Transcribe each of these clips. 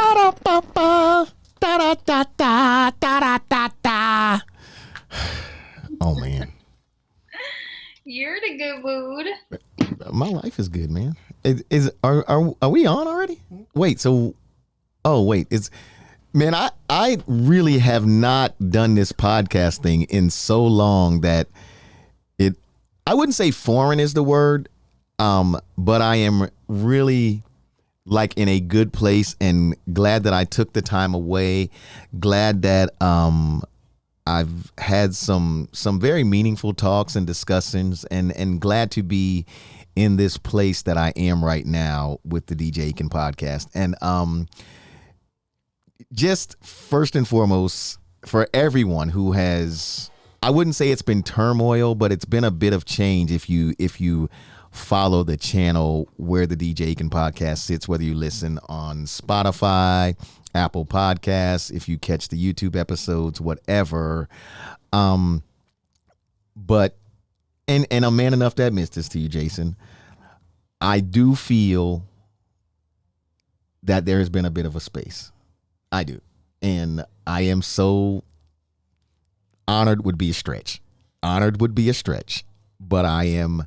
Ba-da-ba-ba. Da-da-da-da. Da-da-da-da. Oh, man. You're in a good mood. My life is good, man. Are we on already? Wait, so it's man, I really have not done this podcast thing in so long that it I wouldn't say foreign is the word, but I am really like in a good place and glad that I took the time away. Glad that I've had some very meaningful talks and discussions, and glad to be in this place that I am right now with the DJ Ekin podcast. And just first and foremost, for everyone who has, I wouldn't say it's been turmoil, but it's been a bit of change if you follow the channel where the DJ Ekin podcast sits, whether you listen on Spotify, Apple Podcasts, if you catch the YouTube episodes, whatever. But and I'm man enough to admit this to you, Jason. I do feel that there has been a bit of a space. I do. And I am so honored would be a stretch. Honored would be a stretch. But I am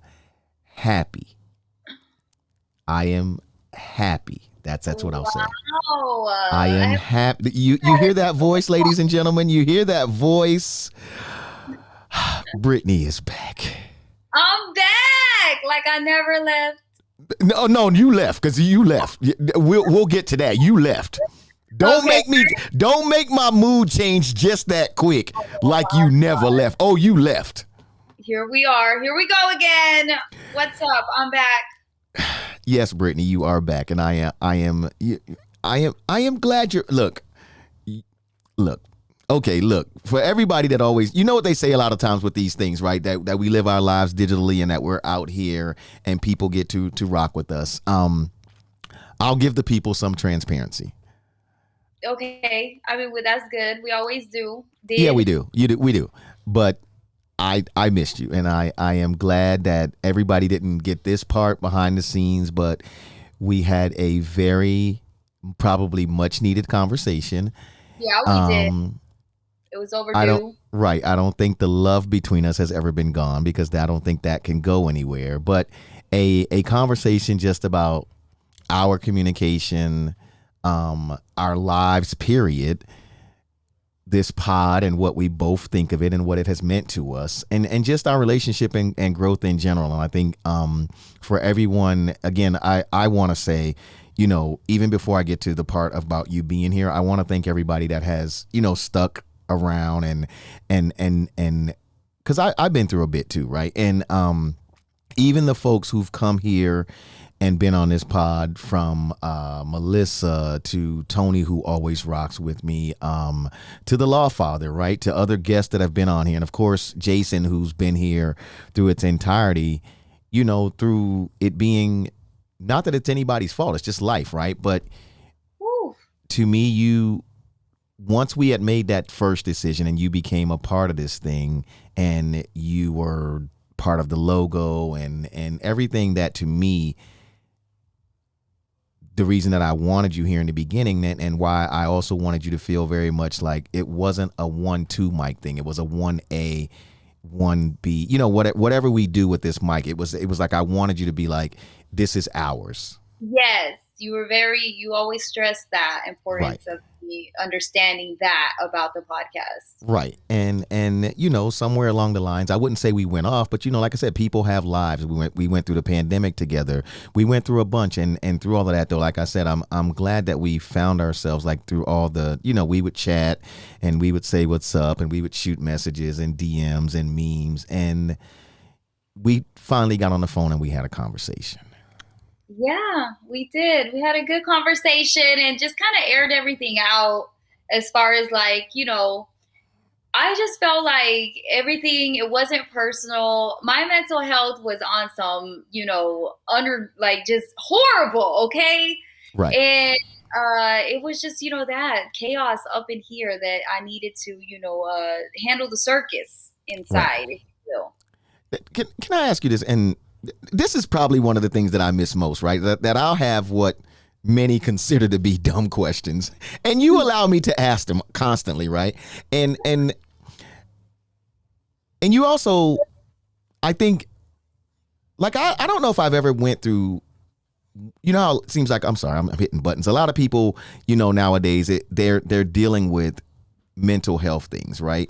happy. I am happy. That's what I'll say. I am happy. You hear that voice, ladies and gentlemen? You hear that voice? Brittany is back. I'm back. Like I never left. No, you left because you left. We'll get to that. You left. Don't make my mood change just that quick. Like you never left. Oh, you left. Here we are. Here we go again. What's up? I'm back. Yes, Brittany, you are back, and I am glad you're. Look. Okay, look, for everybody that always, you know what they say a lot of times with these things, right? That we live our lives digitally and that we're out here and people get to rock with us. I'll give the people some transparency. Okay. I mean, well, that's good. We always do. Yeah, we do. We do. But I missed you, and I am glad that everybody didn't get this part behind the scenes, but we had a very probably much needed conversation. Yeah, we did. It was overdue. I don't think the love between us has ever been gone because I don't think that can go anywhere. But a conversation just about our communication, our lives, period, this pod and what we both think of it and what it has meant to us and just our relationship and growth in general. And I think for everyone, again, I want to say, you know, even before I get to the part about you being here, I want to thank everybody that has, you know, stuck around and because I've been through a bit too, right? And even the folks who've come here and been on this pod, from Melissa to Tony, who always rocks with me, to the Lawfather, right? To other guests that have been on here. And of course, Jason, who's been here through its entirety, you know, through it being, not that it's anybody's fault, it's just life, right? But to me, once we had made that first decision and you became a part of this thing and you were part of the logo and everything, that to me, the reason that I wanted you here in the beginning and why I also wanted you to feel very much like it wasn't a 1-2 mic thing. It was a 1A, 1B, you know, whatever we do with this mic, it was like I wanted you to be like, this is ours. Yes. You always stress that importance of me understanding that about the podcast. Right. And you know, somewhere along the lines, I wouldn't say we went off, but you know, like I said, people have lives. We went through the pandemic together. We went through a bunch and through all of that though, like I said, I'm glad that we found ourselves like through all the, you know, we would chat and we would say what's up and we would shoot messages and DMs and memes, and we finally got on the phone and we had a conversation. Yeah, we did. We had a good conversation and just kind of aired everything out as far as like, you know, I just felt like everything, it wasn't personal. My mental health was on some, you know, just horrible. Okay. Right. And it was just, you know, that chaos up in here that I needed to, you know, handle the circus inside. Right. If you will. Can I ask you this? And this is probably one of the things that I miss most, right? That I'll have what many consider to be dumb questions, and you allow me to ask them constantly, right? And and you also, I think, like I don't know if I've ever went through. You know how it seems like, I'm sorry, I'm hitting buttons. A lot of people, nowadays they're dealing with mental health things, right?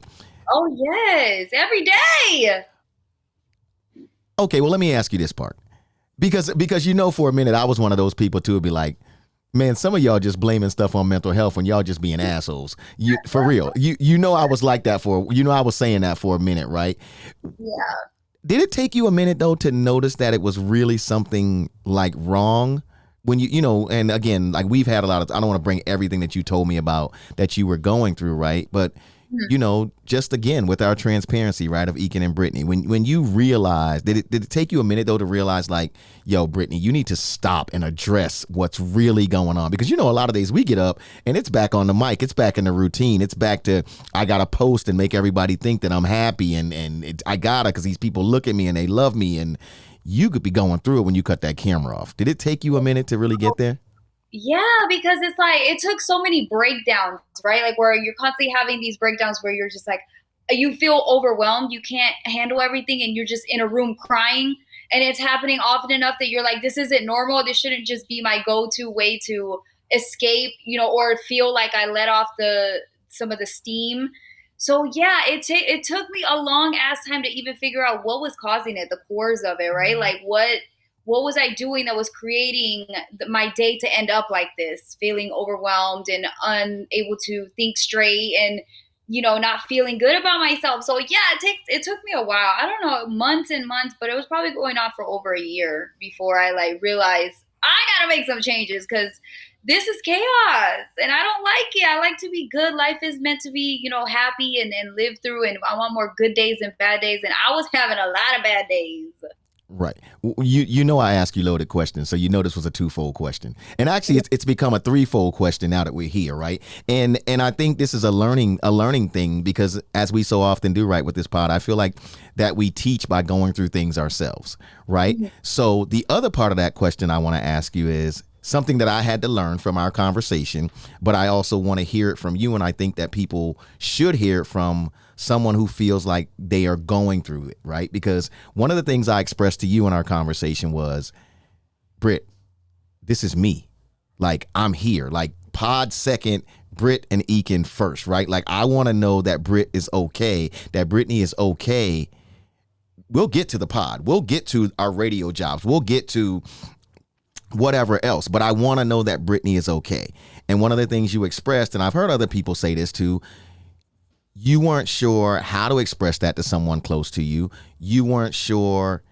Oh yes, every day. Okay, well, let me ask you this part. Because for a minute I was one of those people too, would be like, man, some of y'all just blaming stuff on mental health when y'all just being assholes. You for real. I was like that I was saying that for a minute, right? Yeah. Did it take you a minute though to notice that it was really something like wrong? When and again, like we've had a lot of, I don't want to bring everything that you told me about that you were going through, right? But just again with our transparency, right, of Ekin and Brittany, when you realized, did it take you a minute though to realize, like, yo, Brittany, you need to stop and address what's really going on? Because a lot of days we get up and it's back on the mic, it's back in the routine, it's back to, I gotta post and make everybody think that I'm happy, and I gotta, because these people look at me and they love me, and you could be going through it when you cut that camera off. Did it take you a minute to really get there? Yeah, because it's like it took so many breakdowns, right? Like where you're constantly having these breakdowns where you're just like, you feel overwhelmed, you can't handle everything, and you're just in a room crying. And it's happening often enough that you're like, this isn't normal. This shouldn't just be my go-to way to escape, or feel like I let off some of the steam. So yeah, it took me a long ass time to even figure out what was causing it, the cores of it, right? Like what was I doing that was creating my day to end up like this, feeling overwhelmed and unable to think straight, and not feeling good about myself. So yeah, it took me a while. I don't know, months and months, but it was probably going on for over a year before I like realized I gotta make some changes, because this is chaos and I don't like it. I like to be good. Life is meant to be, happy and live through, and I want more good days and bad days. And I was having a lot of bad days. Right. I ask you loaded questions, so this was a twofold question, and actually it's become a threefold question now that we're here, right? And I think this is a learning thing, because as we so often do, right, with this pod, I feel like that we teach by going through things ourselves, right? Mm-hmm. So the other part of that question I want to ask you is something that I had to learn from our conversation, but I also want to hear it from you, and I think that people should hear it from someone who feels like they are going through it, right? Because one of the things I expressed to you in our conversation was, Britt, this is me. Like, I'm here. Like, pod second, Britt and Ekin first, right? Like, I want to know that Britt is okay, that Brittany is okay. We'll get to the pod. We'll get to our radio jobs. We'll get to whatever else. But I want to know that Brittany is okay. And one of the things you expressed, and I've heard other people say this too, you weren't sure how to express that to someone close to you. You weren't sure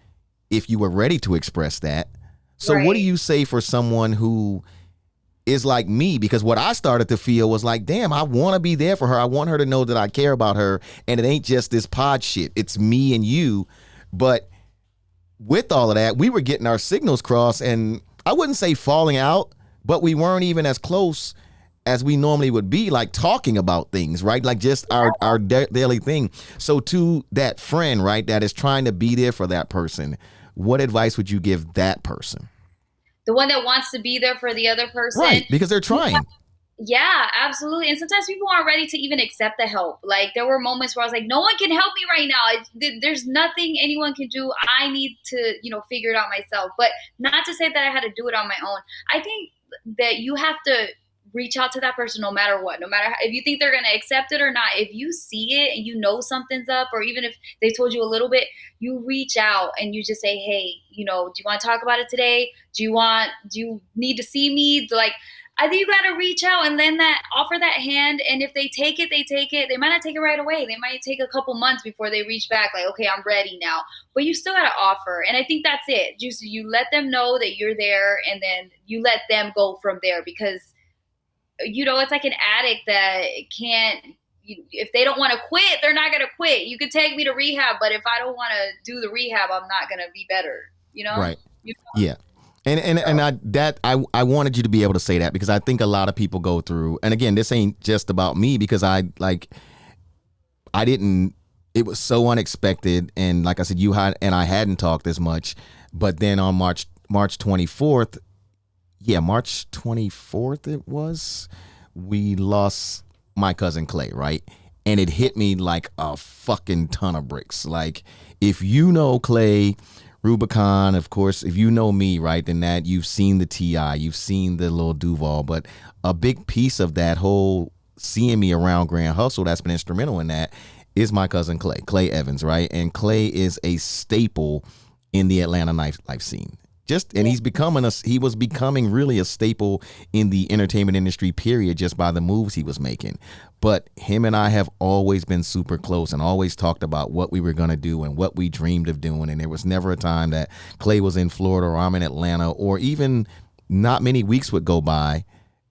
if you were ready to express that. So right. What do you say for someone who is like me? Because what I started to feel was like, damn, I want to be there for her. I want her to know that I care about her. And it ain't just this pod shit. It's me and you. But with all of that, we were getting our signals crossed, and I wouldn't say falling out, but we weren't even as close as we normally would be, like talking about things, right? Like just our daily thing. So to that friend, right, that is trying to be there for that person, what advice would you give that person? The one that wants to be there for the other person. Right, because they're trying. Yeah, absolutely. And sometimes people aren't ready to even accept the help. Like there were moments where I was like, no one can help me right now. There's nothing anyone can do. I need to, figure it out myself. But not to say that I had to do it on my own. I think that you have to reach out to that person no matter what, no matter how, if you think they're going to accept it or not. If you see it and something's up, or even if they told you a little bit, you reach out and you just say, hey, do you want to talk about it today? Do you need to see me? Like, I think you got to reach out and then offer that hand. And if they take it, they take it. They might not take it right away. They might take a couple months before they reach back like, okay, I'm ready now. But you still got to offer. And I think that's it. Just you let them know that you're there, and then you let them go from there, because it's like an addict that can't, if they don't want to quit, they're not going to quit. You could take me to rehab, but if I don't want to do the rehab, I'm not going to be better, Right. Yeah. I wanted you to be able to say that, because I think a lot of people go through, and again, this ain't just about me, because it was so unexpected. And like I said, you and I hadn't talked as much, but then on March 24th, yeah, March 24th it was, we lost my cousin Clay, right? And it hit me like a fucking ton of bricks. Like, if you know Clay, Rubicon, of course, if you know me, right, then that you've seen the TI, you've seen the little Duval, but a big piece of that whole seeing me around Grand Hustle that's been instrumental in that is my cousin Clay Evans, right? And Clay is a staple in the Atlanta nightlife scene. Just and he was becoming really a staple in the entertainment industry, period, just by the moves he was making. But him and I have always been super close and always talked about what we were going to do and what we dreamed of doing. And there was never a time that Clay was in Florida or I'm in Atlanta, or even not many weeks would go by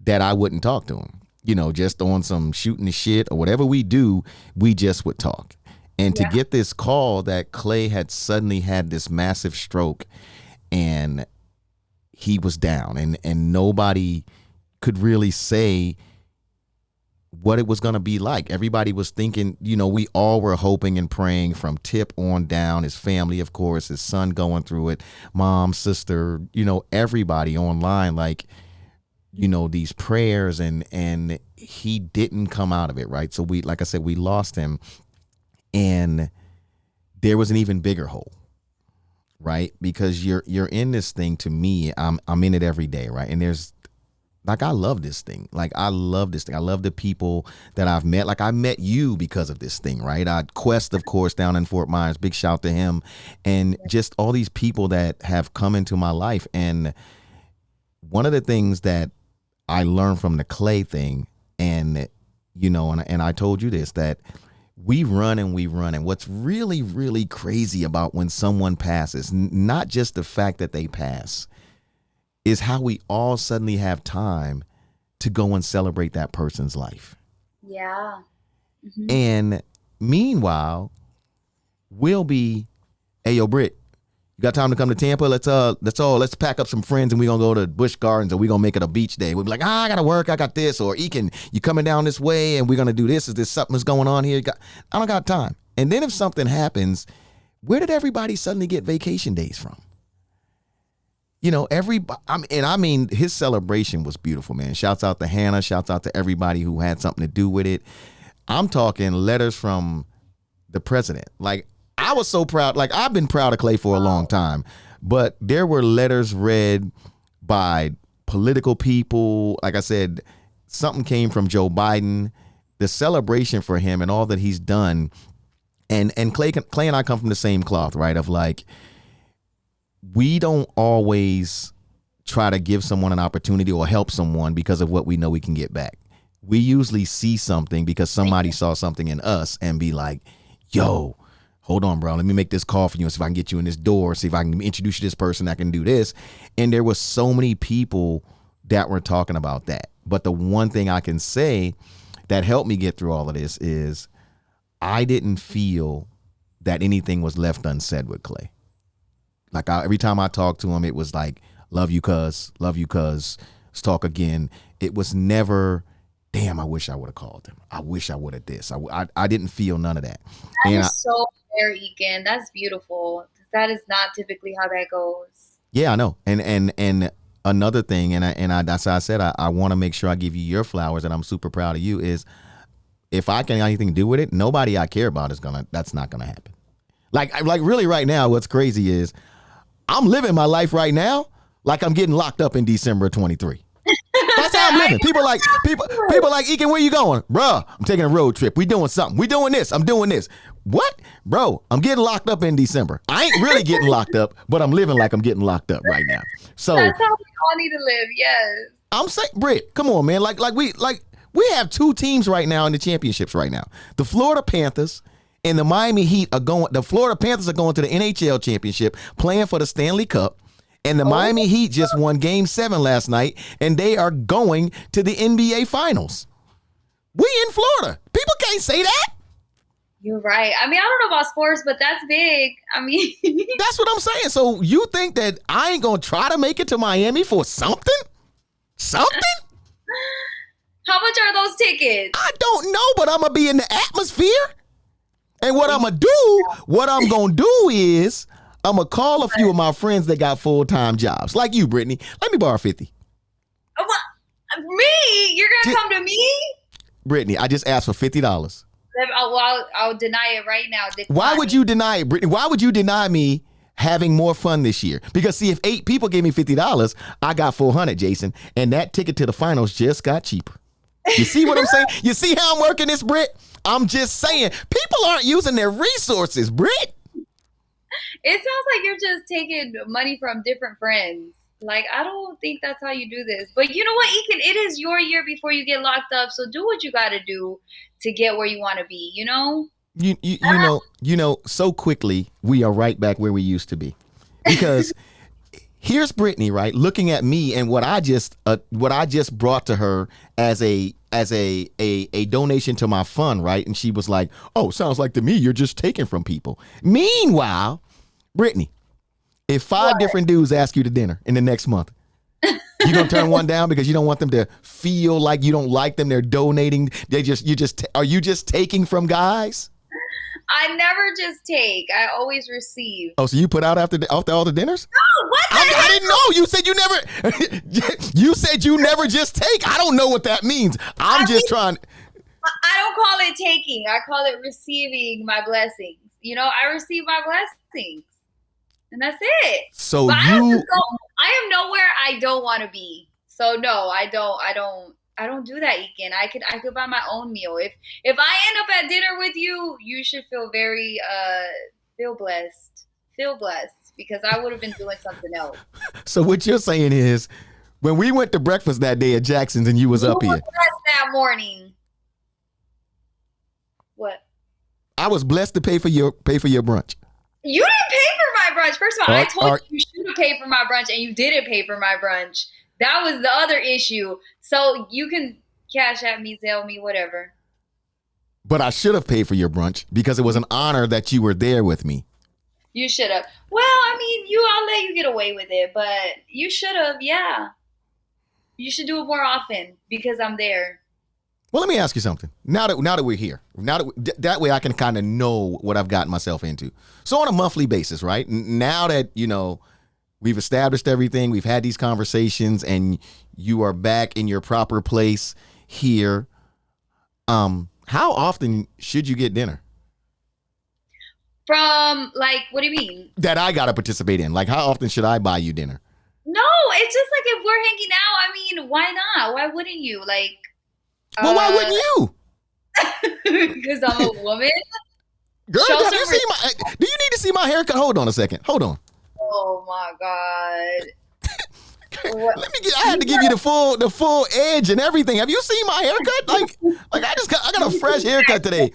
that I wouldn't talk to him. You know, just on some shooting the shit or whatever we do, we just would talk. And to get this call that Clay had suddenly had this massive stroke and he was down, and nobody could really say what it was going to be like. Everybody was thinking, you know, we all were hoping and praying from Tip on down, his family, of course, his son going through it, mom, sister, you know, everybody online, like, you know, these prayers, and he didn't come out of it, right? So we, like I said, we lost him, and there was an even bigger hole, right? Because you're in this thing. To me, I'm in it every day, right? And there's, like, I love this thing. Like, I love this thing. I love the people that I've met. Like, I met you because of this thing, right? Quest, of course, down in Fort Myers, big shout to him, and just all these people that have come into my life. And one of the things that I learned from the Clay thing, and you know, and I told you this, that we run. And what's really, really crazy about when someone passes, not just the fact that they pass, is how we all suddenly have time to go and celebrate that person's life. Yeah. Mm-hmm. And meanwhile, we'll be, hey, yo, Britt, you got time to come to Tampa? Let's pack up some friends and we're going to go to Busch Gardens, or we're going to make it a beach day. We'll be like, I got to work. I got this. Or Ekin, you coming down this way and we're going to do this. Is there something that's going on here? I don't got time. And then if something happens, where did everybody suddenly get vacation days from? You know, everybody, I mean, his celebration was beautiful, man. Shouts out to Hannah. Shouts out to everybody who had something to do with it. I'm talking letters from the president. Like, I was so proud. Like, I've been proud of Clay for a long time, but there were letters read by political people. Like I said, something came from Joe Biden, the celebration for him and all that he's done. And Clay and I come from the same cloth, right? Of like, we don't always try to give someone an opportunity or help someone because of what we know we can get back. We usually see something because somebody saw something in us and be like, yo, hold on, bro, let me make this call for you and see if I can get you in this door, see if I can introduce you to this person that can do this. And there was so many people that were talking about that. But the one thing I can say that helped me get through all of this is I didn't feel that anything was left unsaid with Clay. Like, every time I talked to him, it was like, love you, cuz, let's talk again. It was never, damn, I wish I would have called him. I wish I would have this. I didn't feel none of that. That is so fair, Ekin. That's beautiful. That is not typically how that goes. Yeah, I know. And another thing, and that's why I said I want to make sure I give you your flowers, and I'm super proud of you, is if I can have anything to do with it, nobody I care about that's not gonna happen. Like really right now, what's crazy is I'm living my life right now like I'm getting locked up in December of 23. That's how I'm living. People like Ekin, where you going? Bruh, I'm taking a road trip. We doing something. We doing this. I'm doing this. What? Bro, I'm getting locked up in December. I ain't really getting locked up, but I'm living like I'm getting locked up right now. So that's how we all need to live, yes. I'm saying, Britt, come on, man. Like we have two teams right now in the championships right now. The Florida Panthers and the Miami Heat the Florida Panthers are going to the NHL championship, playing for the Stanley Cup. And the Miami Heat just won Game 7 last night, and they are going to the NBA Finals. We in Florida. People can't say that. You're right. I mean, I don't know about sports, but that's big. I mean, that's what I'm saying. So you think that I ain't going to try to make it to Miami for something? Something? How much are those tickets? I don't know, but I'm going to be in the atmosphere. And what I'm going to do is I'm going to call a few of my friends that got full-time jobs. Like you, Brittany. Let me borrow 50. Me? You're gonna come to me? Brittany, I just asked for $50. I'll deny it right now. Why would you deny it, Brittany? Why would you deny me having more fun this year? Because see, if 8 people gave me $50, I got $400, Jason, and that ticket to the finals just got cheaper. You see what I'm saying? You see how I'm working this, Britt? I'm just saying, people aren't using their resources, Britt. It sounds like you're just taking money from different friends. Like, I don't think that's how you do this. But you know what, Ekin? It is your year before you get locked up, so do what you got to do to get where you want to be, you know? You know, so quickly, we are right back where we used to be. Because here's Brittany, right, looking at me and what I just brought to her as a donation to my fund, right? And she was like, "Oh, sounds like to me you're just taking from people." Meanwhile, Brittany, if 5 different dudes ask you to dinner in the next month, you gonna turn one down because you don't want them to feel like you don't like them? They're donating. Are you just taking from guys? I never just take. I always receive. Oh, so you put out after all the dinners? No, what? I didn't know. You said you never. You said you never just take. I don't know what that means. I don't call it taking. I call it receiving my blessings. You know, I receive my blessings, and that's it. So but I am nowhere I don't want to be. So no, I don't do that, Ekin. I could buy my own meal. If I end up at dinner with you, you should feel very feel blessed. Feel blessed, because I would have been doing something else. So what you're saying is, when we went to breakfast that day at Jackson's and you was up here that morning. What? I was blessed to pay for your brunch. You didn't pay for my brunch. First of all, I told you should have paid for my brunch, and you didn't pay for my brunch. That was the other issue. So you can cash at me, Zelle me, whatever. But I should have paid for your brunch because it was an honor that you were there with me. You should have. Well, I mean, I'll let you get away with it, but you should have, yeah. You should do it more often because I'm there. Well, let me ask you something. Now that we're here, that way I can kind of know what I've gotten myself into. So on a monthly basis, right? Now that, we've established everything, we've had these conversations, and you are back in your proper place here. How often should you get dinner? From, like, what do you mean? That I got to participate in. Like, how often should I buy you dinner? No, it's just like if we're hanging out, I mean, why not? Why wouldn't you? Like, well, why wouldn't you? Because I'm a woman. Girl, do you need to see my haircut? Hold on a second. Hold on. Oh my God. I had to give you the full edge and everything. Have you seen my haircut? Like I got a fresh haircut today.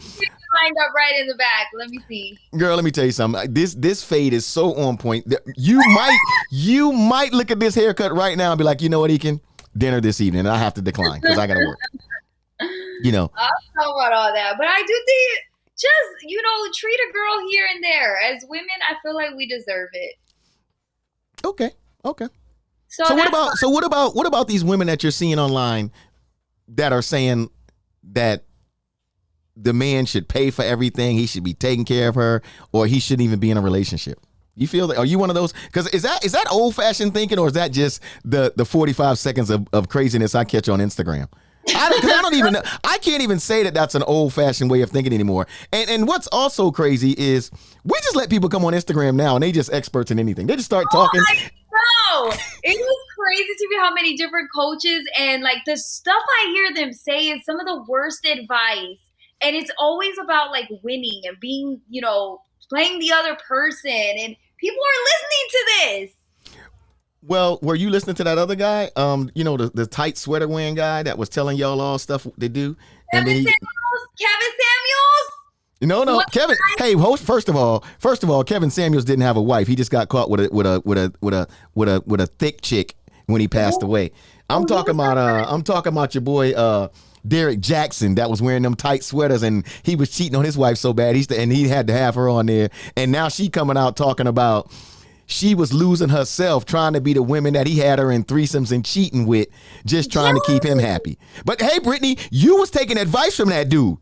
Lined up right in the back. Let me see. Girl, let me tell you something. This fade is so on point that you might look at this haircut right now and be like, you know what, Ekin? Dinner this evening, and I have to decline because I gotta work. I don't know about all that, but I do think just treat a girl here and there. As women, I feel like we deserve it. Okay. So what about these women that you're seeing online that are saying that the man should pay for everything, he should be taking care of her, or he shouldn't even be in a relationship? You feel that? Are you one of those? Because is that old fashioned thinking, or is that just the 45 seconds of craziness I catch on Instagram? I don't even know. I can't even say that that's an old fashioned way of thinking anymore. And what's also crazy is we just let people come on Instagram now and they just experts in anything. They just start talking. No, it was crazy to me how many different coaches and like the stuff I hear them say is some of the worst advice. And it's always about like winning and being, playing the other person. And people are listening to this. Well, were you listening to that other guy? The tight sweater wearing guy that was telling y'all all stuff they do. Kevin Samuels? No, Kevin. Hey, first of all, Kevin Samuels didn't have a wife. He just got caught with a thick chick when he passed away. I'm talking about your boy Derek Jackson that was wearing them tight sweaters and he was cheating on his wife so bad and he had to have her on there. And now she coming out talking about she was losing herself trying to be the women that he had her in threesomes and cheating with, just trying to keep him happy. But hey, Brittany, you was taking advice from that dude.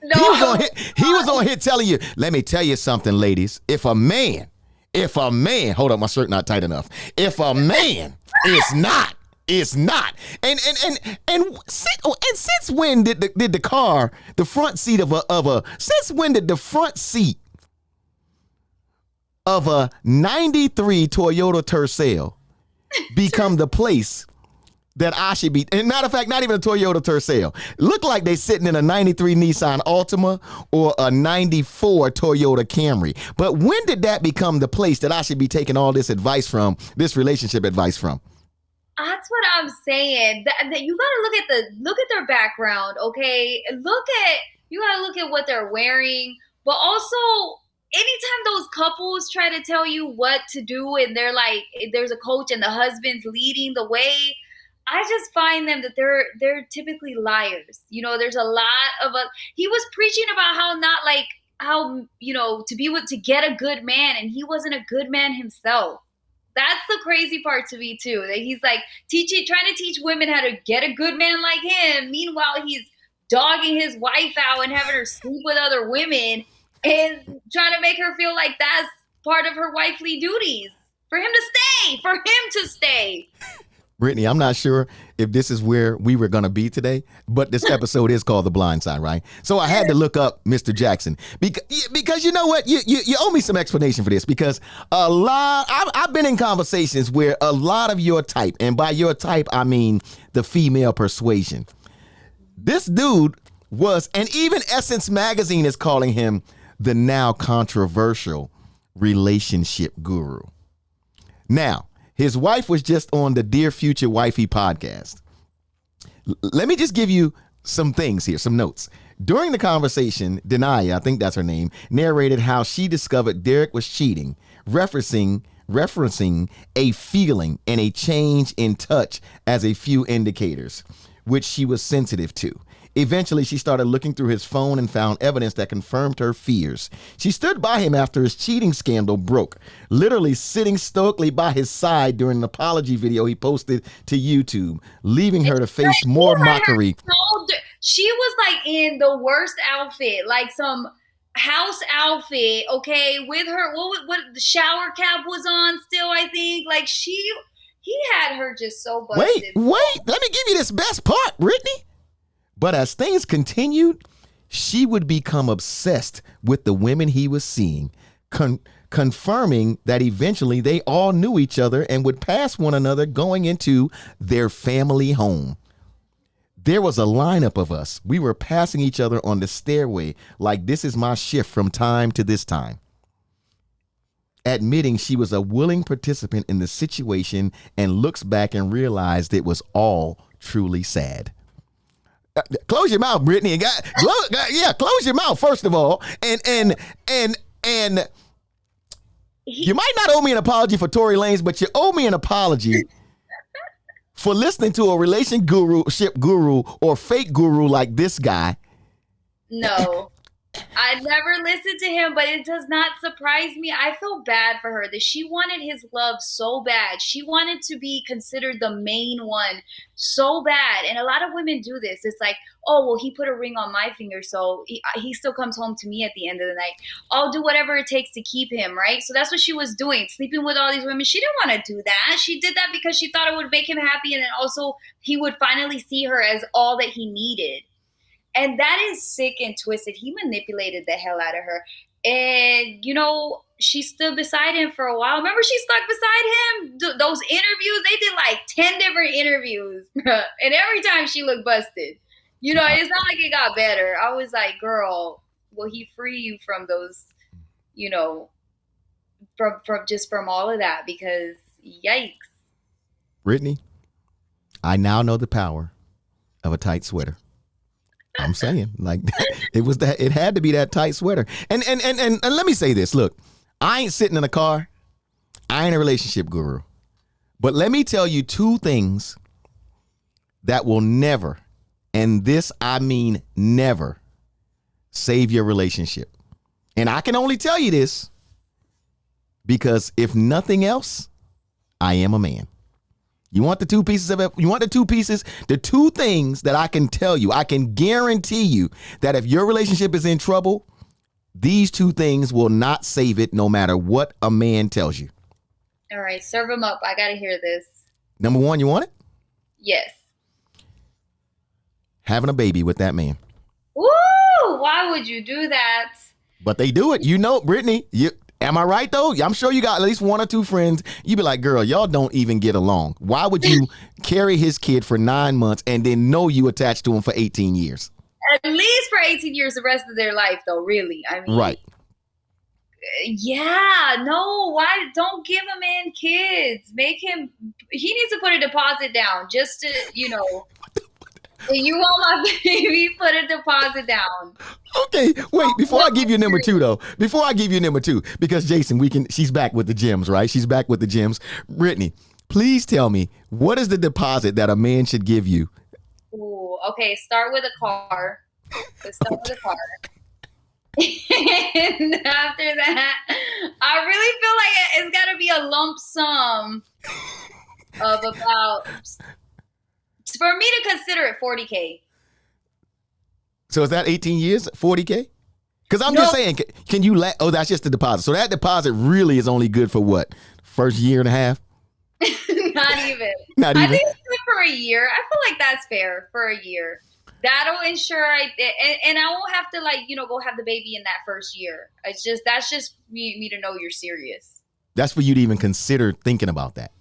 No. He was on here telling you, let me tell you something, ladies. If a man, hold up, my shirt not tight enough. If a man is not It's not. Since when did the car, the front seat of a since when did the front seat of a 93 Toyota Tercel become the place that I should be? And matter of fact, not even a Toyota Tercel. Look like they sitting in a 93 Nissan Altima or a 94 Toyota Camry. But when did that become the place that I should be taking all this advice from, this relationship advice from? That's what I'm saying. That you gotta look at their background, okay? You gotta look at what they're wearing, but also anytime those couples try to tell you what to do and they're like, there's a coach and the husband's leading the way, I just find them that they're typically liars. There's a lot of he was preaching about how not like how to get a good man, and he wasn't a good man himself. That's the crazy part to me too. That he's like trying to teach women how to get a good man like him. Meanwhile, he's dogging his wife out and having her sleep with other women and trying to make her feel like that's part of her wifely duties for him to stay. Brittany, I'm not sure if this is where we were going to be today, but this episode is called The Blindside, right? So I had to look up Mr. Jackson because you know what? You owe me some explanation for this, because I've been in conversations where a lot of your type, and by your type, I mean the female persuasion. This dude was, and even Essence Magazine is calling him the now controversial relationship guru. Now, his wife was just on the Dear Future Wifey podcast. Let me just give you some things here, some notes. During the conversation, Denaya, I think that's her name, narrated how she discovered Derek was cheating, referencing a feeling and a change in touch as a few indicators, which she was sensitive to. Eventually, she started looking through his phone and found evidence that confirmed her fears. She stood by him after his cheating scandal broke, literally sitting stoically by his side during an apology video he posted to YouTube, leaving her to face more mockery. She was like in the worst outfit, like some house outfit, okay, with her, what the shower cap was on still, I think. Like he had her just so busted. Wait, let me give you this best part, Brittany. But as things continued, she would become obsessed with the women he was seeing, confirming that eventually they all knew each other and would pass one another going into their family home. There was a lineup of us. We were passing each other on the stairway like this is my shift from time to this time. Admitting she was a willing participant in the situation and looks back and realized it was all truly sad. Close your mouth, Brittany. Close your mouth first of all, and you might not owe me an apology for Tory Lanez, but you owe me an apology for listening to a relationship guru or fake guru like this guy. No, I never listened to him, but it does not surprise me. I feel bad for her that she wanted his love so bad. She wanted to be considered the main one so bad. And a lot of women do this. It's like, oh, well, he put a ring on my finger, so he still comes home to me at the end of the night. I'll do whatever it takes to keep him, right? So that's what she was doing, sleeping with all these women. She didn't want to do that. She did that because she thought it would make him happy, and then also he would finally see her as all that he needed. And that is sick and twisted. He manipulated the hell out of her. And, she stood beside him for a while. Remember, she stuck beside him? Those interviews, they did like 10 different interviews. And every time she looked busted. It's not like it got better. I was like, girl, will he free you from those, from all of that? Because yikes. Brittany, I now know the power of a tight sweater. I'm saying, like, it had to be that tight sweater. And let me say this. Look, I ain't sitting in a car. I ain't a relationship guru. But let me tell you two things that will never, and this I mean never, save your relationship. And I can only tell you this because if nothing else, I am a man. You want the two pieces of it? You want the two pieces? The two things that I can tell you, I can guarantee you that if your relationship is in trouble, these two things will not save it no matter what a man tells you. All right, serve them up. I got to hear this. Number one, you want it? Yes. Having a baby with that man. Woo! Why would you do that? But they do it. You know, Brittany, am I right though? I'm sure you got at least one or two friends. You be like, girl, y'all don't even get along. Why would you carry his kid for 9 months and then know you attached to him for 18 years? At least for 18 years, the rest of their life, though, really. I mean, right. Yeah, no, why don't give him in kids? He needs to put a deposit down just to, you want my baby, put a deposit down. Okay, wait, before I give you number two, because Jason, she's back with the gems, right? She's back with the gems. Brittany, please tell me, what is the deposit that a man should give you? Ooh, okay, start with a car. Let's start with a car. And after that, I really feel like it's got to be a lump sum of about, for me to consider it, $40K. So is that 18 years, $40K? Because I'm just saying, can you that's just the deposit. So that deposit really is only good for what? First year and a half? Not even. I think it's good for a year. I feel like that's fair for a year. That'll ensure and I won't have to go have the baby in that first year. That's just me to know you're serious. That's for you to even consider thinking about that.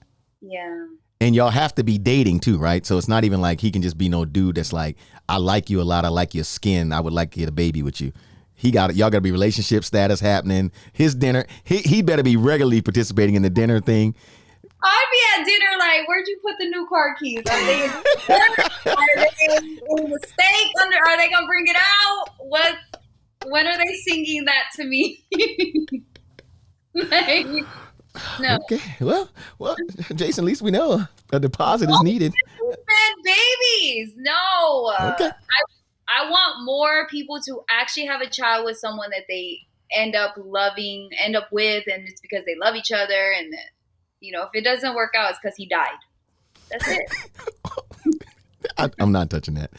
Yeah. And y'all have to be dating too, right? So it's not even like he can just be no dude that's like, I like you a lot. I like your skin. I would like to get a baby with you. Y'all got to be relationship status happening. His dinner, he better be regularly participating in the dinner thing. I'd be at dinner like, where'd you put the new car keys? Are they in the steak? Are they gonna bring it out? When are they singing that to me? No. Okay. Well, Jason, at least we know a deposit is needed. Babies. No. Okay. I want more people to actually have a child with someone that they end up with, and it's because they love each other, and that, if it doesn't work out, it's because he died. That's it. I'm not touching that.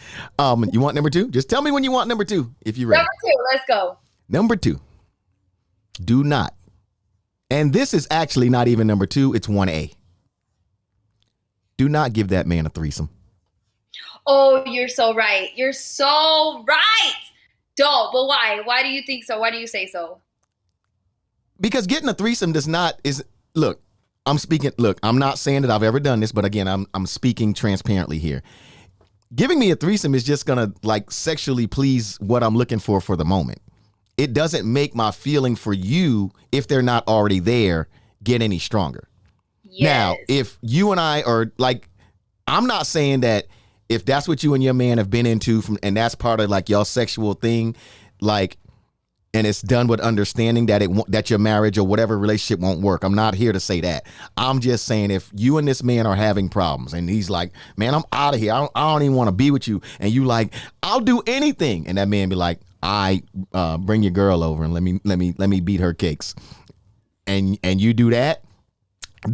You want number two? Just tell me when you want number two, if you're ready. Number two, let's go. Number two, do not. And this is actually not even number two, it's 1A. Do not give that man a threesome. Oh, you're so right. You're so right. Don't, but why? Why do you think so? Why do you say so? Because getting a threesome look, I'm not saying that I've ever done this, but again, I'm speaking transparently here. Giving me a threesome is just gonna sexually please what I'm looking for the moment. It doesn't make my feeling for you, if they're not already there, get any stronger. Yes. Now, if you and I are I'm not saying that if that's what you and your man have been into and that's part of y'all sexual thing, and it's done with understanding that your marriage or whatever relationship won't work. I'm not here to say that. I'm just saying if you and this man are having problems and he's like, man, I'm out of here. I don't even want to be with you. And you I'll do anything. And that man be like, bring your girl over and let me beat her cakes. And you do that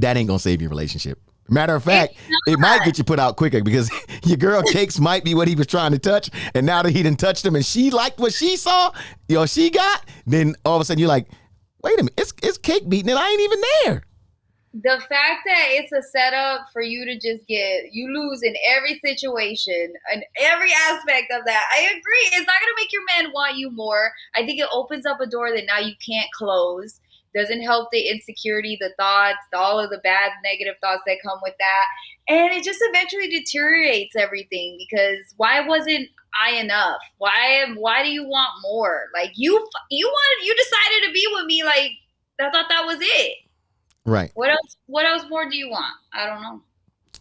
ain't gonna save your relationship. Matter of fact, it might get you put out quicker because your girl cakes might be what he was trying to touch. And now that he done touched them and she liked what she saw, she got, then all of a sudden you're like, wait a minute, it's cake beating and I ain't even there. The fact that it's a setup for you to just you lose in every situation and every aspect of that. I agree. It's not going to make your man want you more. I think it opens up a door that now you can't close. Doesn't help the insecurity, the thoughts, all of the bad negative thoughts that come with that. And it just eventually deteriorates everything because why wasn't I enough? Why do you want more? You decided to be with me. I thought that was it. Right. What else more do you want? I don't know.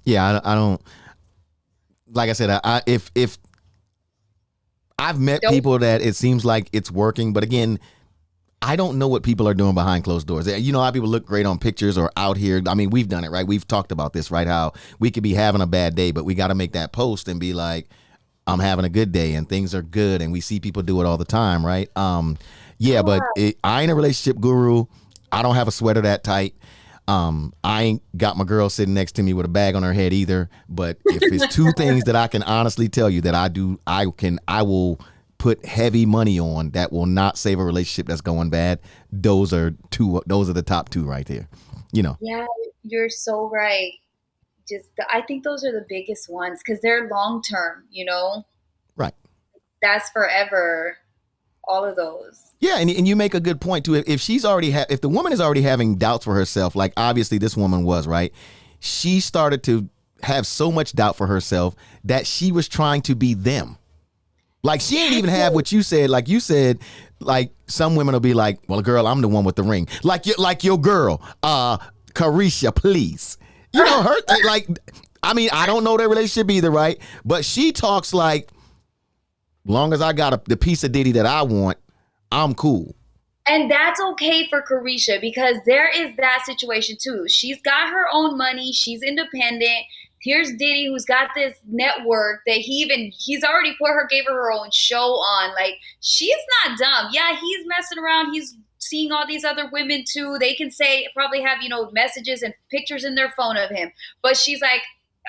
Yeah, I don't. Like I said, if I've met people that it seems like it's working, but again, I don't know what people are doing behind closed doors. A lot of people look great on pictures or out here. I mean, we've done it, right? We've talked about this, right? How we could be having a bad day, but we got to make that post and be like, I'm having a good day and things are good. And we see people do it all the time, right? But I ain't a relationship guru. I don't have a sweater that tight. I ain't got my girl sitting next to me with a bag on her head either. But if it's two things that I can honestly tell you that I do, I will put heavy money on that will not save a relationship that's going bad. Those are the top two right there. Yeah, you're so right. I think those are the biggest ones because they're long term, you know? Right. That's forever, all of those. Yeah, and you make a good point too. If she's already if the woman is already having doubts for herself, like obviously this woman was, right? She started to have so much doubt for herself that she was trying to be them. Like she didn't even have what you said. Like you said, like some women will be like, "Well, girl, I'm the one with the ring." Like your girl, Carisha, please. You know her. Like, I mean, I don't know their relationship either, right? But she talks like, long as I got the piece of Diddy that I want, I'm cool. And that's okay for Carisha because there is that situation too. She's got her own money. She's independent. Here's Diddy, who's got this network that he's already gave her own show on. Like, she's not dumb. Yeah, he's messing around. He's seeing all these other women too. They can probably have, messages and pictures in their phone of him. But she's like,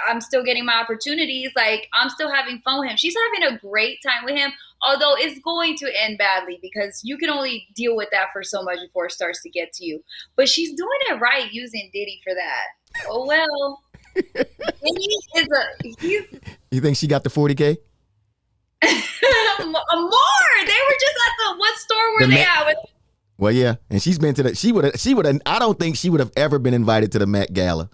I'm still getting my opportunities. Like, I'm still having fun with him. She's having a great time with him, although it's going to end badly because you can only deal with that for so much before it starts to get to you. But she's doing it right using Diddy for that. Oh, well. You think she got the 40K? More. They were just at what store were they at? Well, yeah, and she's been to she would have. I don't think she would have ever been invited to the Met Gala,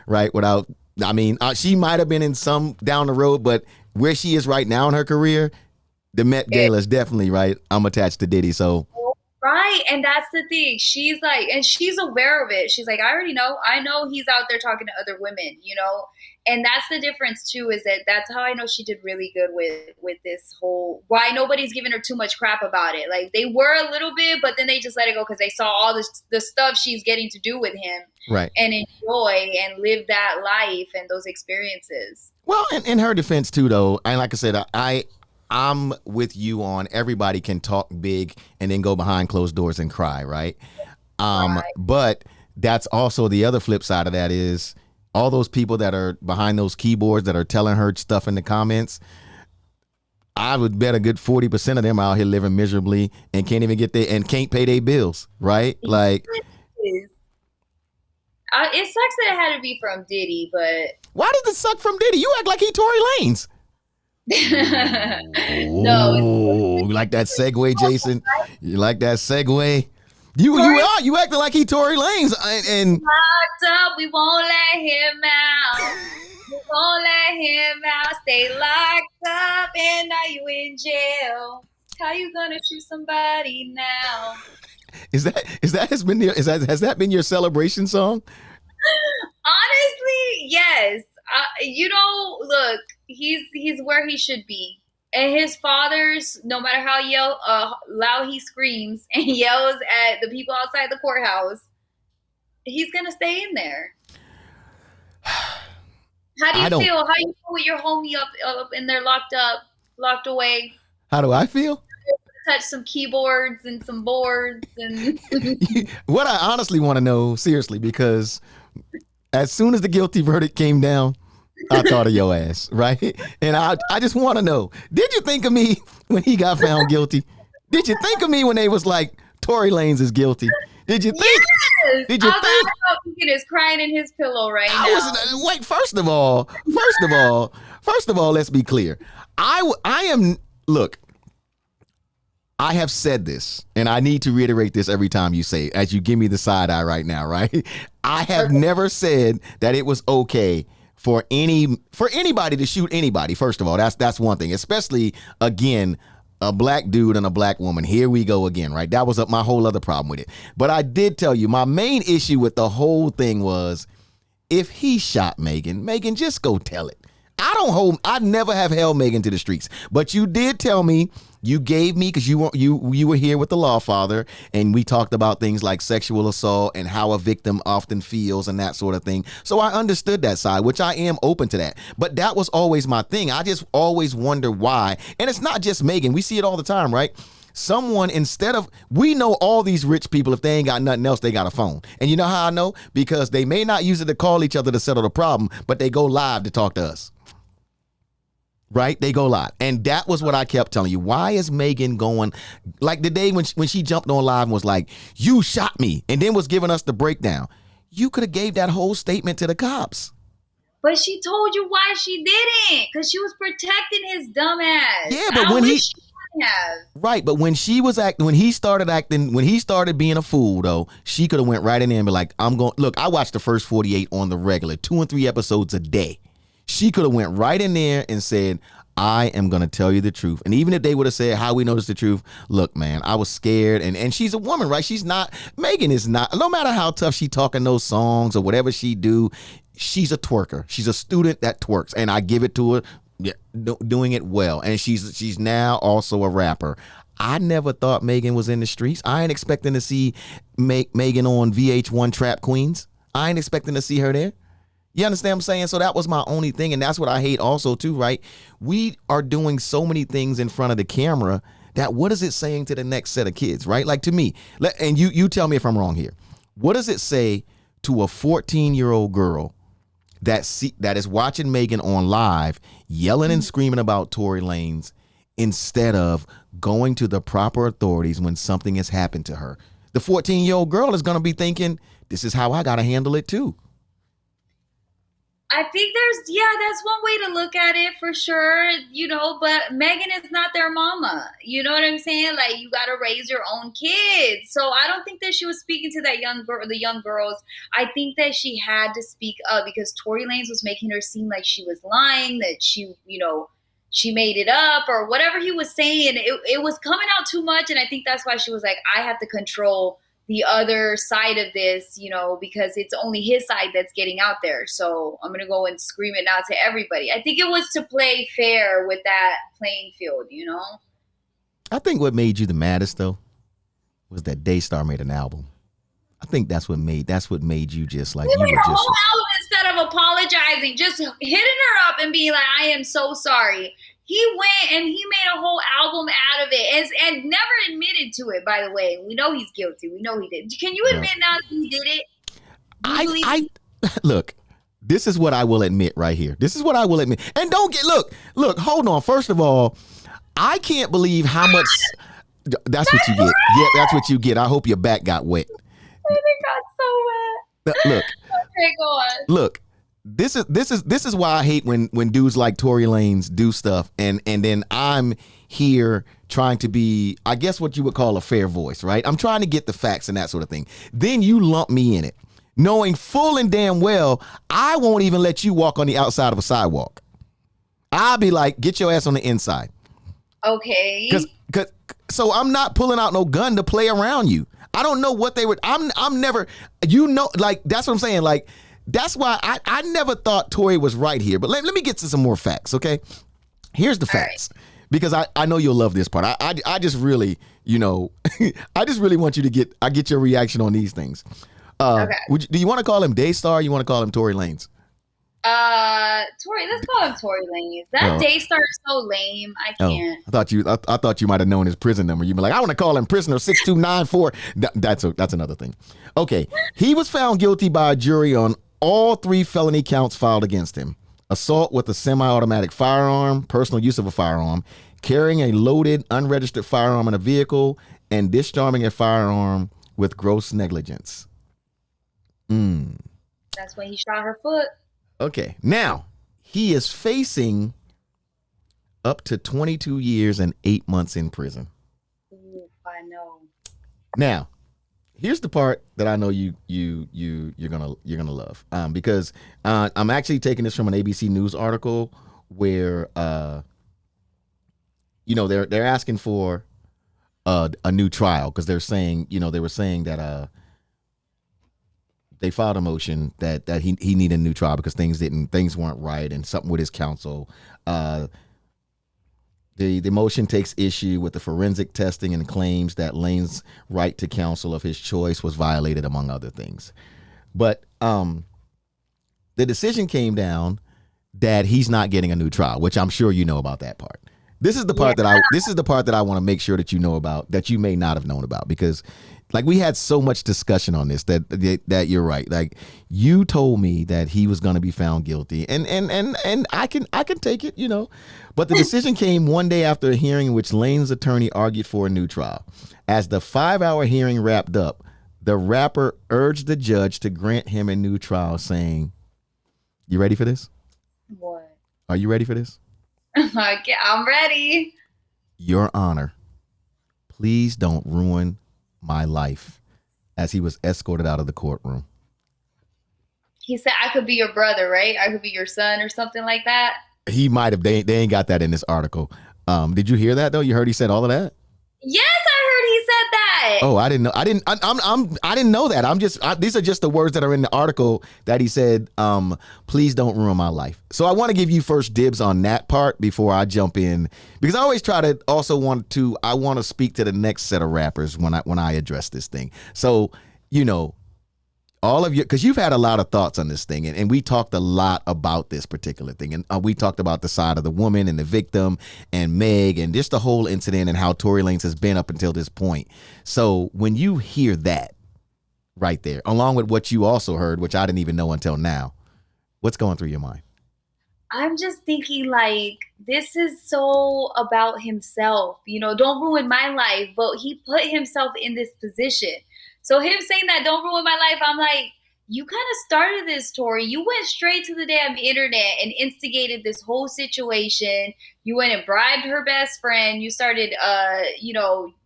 right? Without, I mean, she might have been in some down the road, but where she is right now in her career, the Met Gala is definitely right. I'm attached to Diddy, so. Right. And that's the thing. She's like, and she's aware of it. She's like, I already know. I know he's out there talking to other women, And that's the difference too, is that's how I know she did really good with this whole, why nobody's giving her too much crap about it. Like, they were a little bit, but then they just let it go because they saw all the stuff she's getting to do with him. Right. And enjoy and live that life and those experiences. Well, in her defense too, though, and like I said, I'm with you on everybody can talk big and then go behind closed doors and cry, right? Right. But that's also the other flip side of that is all those people that are behind those keyboards that are telling her stuff in the comments. I would bet a good 40% of them out here living miserably and can't even can't pay their bills, right? Like, it sucks that it had to be from Diddy, but why does it suck from Diddy? You act like he Tory Lanez. No, you like that segue, Jason? You like that segue? You acting like he Tory Lanez and locked up. We won't let him out. We won't let him out. Stay locked up, and now you in jail. How you gonna shoot somebody now? Has that been your celebration song? Honestly, yes. Look, he's where he should be. And his father's, no matter how loud he screams and yells at the people outside the courthouse, he's gonna stay in there. How do you feel? How do you feel with your homie up in there locked away? How do I feel? Touch some keyboards and some boards and what I honestly want to know, seriously, because as soon as the guilty verdict came down, I thought of your ass, right? And I just want to know, did you think of me when he got found guilty? Did you think of me when they was like, Tory Lanez is guilty? Did you think? Yes! Did you think? Ekin is crying in his pillow right now. Wait, first of all, let's be clear. Look, I have said this, and I need to reiterate this every time you say it, as you give me the side eye right now, right? I have never said that it was okay for anybody to shoot anybody. First of all, that's one thing, especially, again, a black dude and a black woman. Here we go again, right? That was my whole other problem with it. But I did tell you, my main issue with the whole thing was, if he shot Megan, just go tell it. I never have held Megan to the streets, but you did tell me, you gave me, because you were here with the Law Father, and we talked about things like sexual assault and how a victim often feels and that sort of thing. So I understood that side, which I am open to that. But that was always my thing. I just always wonder why. And it's not just Megan. We see it all the time, right? Someone, we know all these rich people, if they ain't got nothing else, they got a phone. And you know how I know? Because they may not use it to call each other to settle the problem, but they go live to talk to us. Right? They go live. And that was what I kept telling you. Why is Megan going, like the day when she jumped on live and was like, you shot me, and then was giving us the breakdown. You could have gave that whole statement to the cops. But she told you why she didn't, because she was protecting his dumb ass. Yeah, but I wish she wouldn't have. Right, but when he started being a fool though, she could have went right in there and be like, I'm going, look, I watched the first 48 on the regular, 2 and 3 episodes a day. She could have went right in there and said, I am going to tell you the truth. And even if they would have said, how we noticed the truth, look, man, I was scared. And she's a woman, right? Megan is not, no matter how tough she talking those songs or whatever she do, she's a twerker. She's a student that twerks. And I give it to her, yeah, doing it well. And she's now also a rapper. I never thought Megan was in the streets. I ain't expecting to see Megan on VH1 Trap Queens. I ain't expecting to see her there. You understand what I'm saying? So that was my only thing. And that's what I hate also too, right? We are doing so many things in front of the camera that what is it saying to the next set of kids, right? Like to me, and you tell me if I'm wrong here. What does it say to a 14-year-old girl that is watching Megan on live, yelling and screaming about Tory Lanez instead of going to the proper authorities when something has happened to her? The 14-year-old girl is going to be thinking, this is how I got to handle it too. I think that's one way to look at it for sure, but Megan is not their mama. You know what I'm saying? Like, you got to raise your own kids. So I don't think that she was speaking to the young girls. I think that she had to speak up because Tory Lanez was making her seem like she was lying, that she made it up or whatever he was saying. It was coming out too much. And I think that's why she was like, I have to control the other side of this, because it's only his side that's getting out there. So I'm going to go and scream it out to everybody. I think it was to play fair with that playing field, I think what made you the maddest though was that Daystar made an album. I think that's what made you just like, you were just whole album instead of apologizing, just hitting her up and being like, I am so sorry. He went and he made a whole album out of it and never admitted to it, by the way. We know he's guilty. We know he did. Can you admit now that he did it? I look, this is what I will admit right here. This is what I will admit. And look, hold on. First of all, I can't believe how much that's what you get. Yeah, that's what you get. I hope your back got wet. It got so wet. Look. Okay, go on. Look. This is why I hate when dudes like Tory Lanez do stuff and then I'm here trying to be, I guess what you would call a fair voice, right? I'm trying to get the facts and that sort of thing. Then you lump me in it, knowing full and damn well I won't even let you walk on the outside of a sidewalk. I'll be like, get your ass on the inside. Okay. So I'm not pulling out no gun to play around you. I don't know what they would. I'm never. Like that's what I'm saying. Like. That's why I never thought Tory was right here. But let me get to some more facts, okay? Here's the facts. Right. Because I know you'll love this part. I just really, I just really want you to get your reaction on these things. Okay. Do you want to call him Daystar or you want to call him Tory Lanez? Tory, let's call him Tory Lanez. That Daystar is so lame. I can't. I thought you might have known his prison number. You'd be like, I want to call him prisoner 6294. That's another thing. Okay. He was found guilty by a jury on all 3 felony counts filed against him: assault with a semi-automatic firearm, personal use of a firearm, carrying a loaded, unregistered firearm in a vehicle, and discharging a firearm with gross negligence. That's when he shot her foot. Okay. Now, he is facing up to 22 years and 8 months in prison. Ooh, I know. Now, here's the part that I know you're gonna love, because I'm actually taking this from an ABC News article where they're asking for a new trial because they're saying they were saying that they filed a motion that he needed a new trial because things weren't right and something with his counsel. The motion takes issue with the forensic testing and claims that Lane's right to counsel of his choice was violated, among other things. But the decision came down that he's not getting a new trial, which I'm sure you know about that part. This is the part that I want to make sure that you know about, that you may not have known about, because like we had so much discussion on this that you're right. Like you told me that he was going to be found guilty, and I can take it, But the decision came one day after a hearing in which Lane's attorney argued for a new trial. As the 5-hour hearing wrapped up, The rapper urged the judge to grant him a new trial, saying, "You ready for this? What? Are you ready for this? Okay, I'm ready. Your Honor, please don't ruin my life," as he was escorted out of the courtroom. He said I could be your brother, right? I could be your son or something like that. He might have. They ain't got that in this article. Did you hear that though? You heard he said all of that? Yes, I heard he said that. Oh, I didn't know. I didn't know that. These are just the words that are in the article that he said. Please don't ruin my life. So I want to give you first dibs on that part before I jump in, because I always try to I want to speak to the next set of rappers when I address this thing. So, all of you, because you've had a lot of thoughts on this thing, and we talked a lot about this particular thing, and we talked about the side of the woman and the victim and Meg and just the whole incident and how Tory Lanez has been up until this point. So when you hear that right there, along with what you also heard, which I didn't even know until now, what's going through your mind? I'm just thinking like this is so about himself, don't ruin my life, but he put himself in this position. So him saying that don't ruin my life, I'm like, you kind of started this, Tory. You went straight to the damn internet and instigated this whole situation. You went and bribed her best friend. You started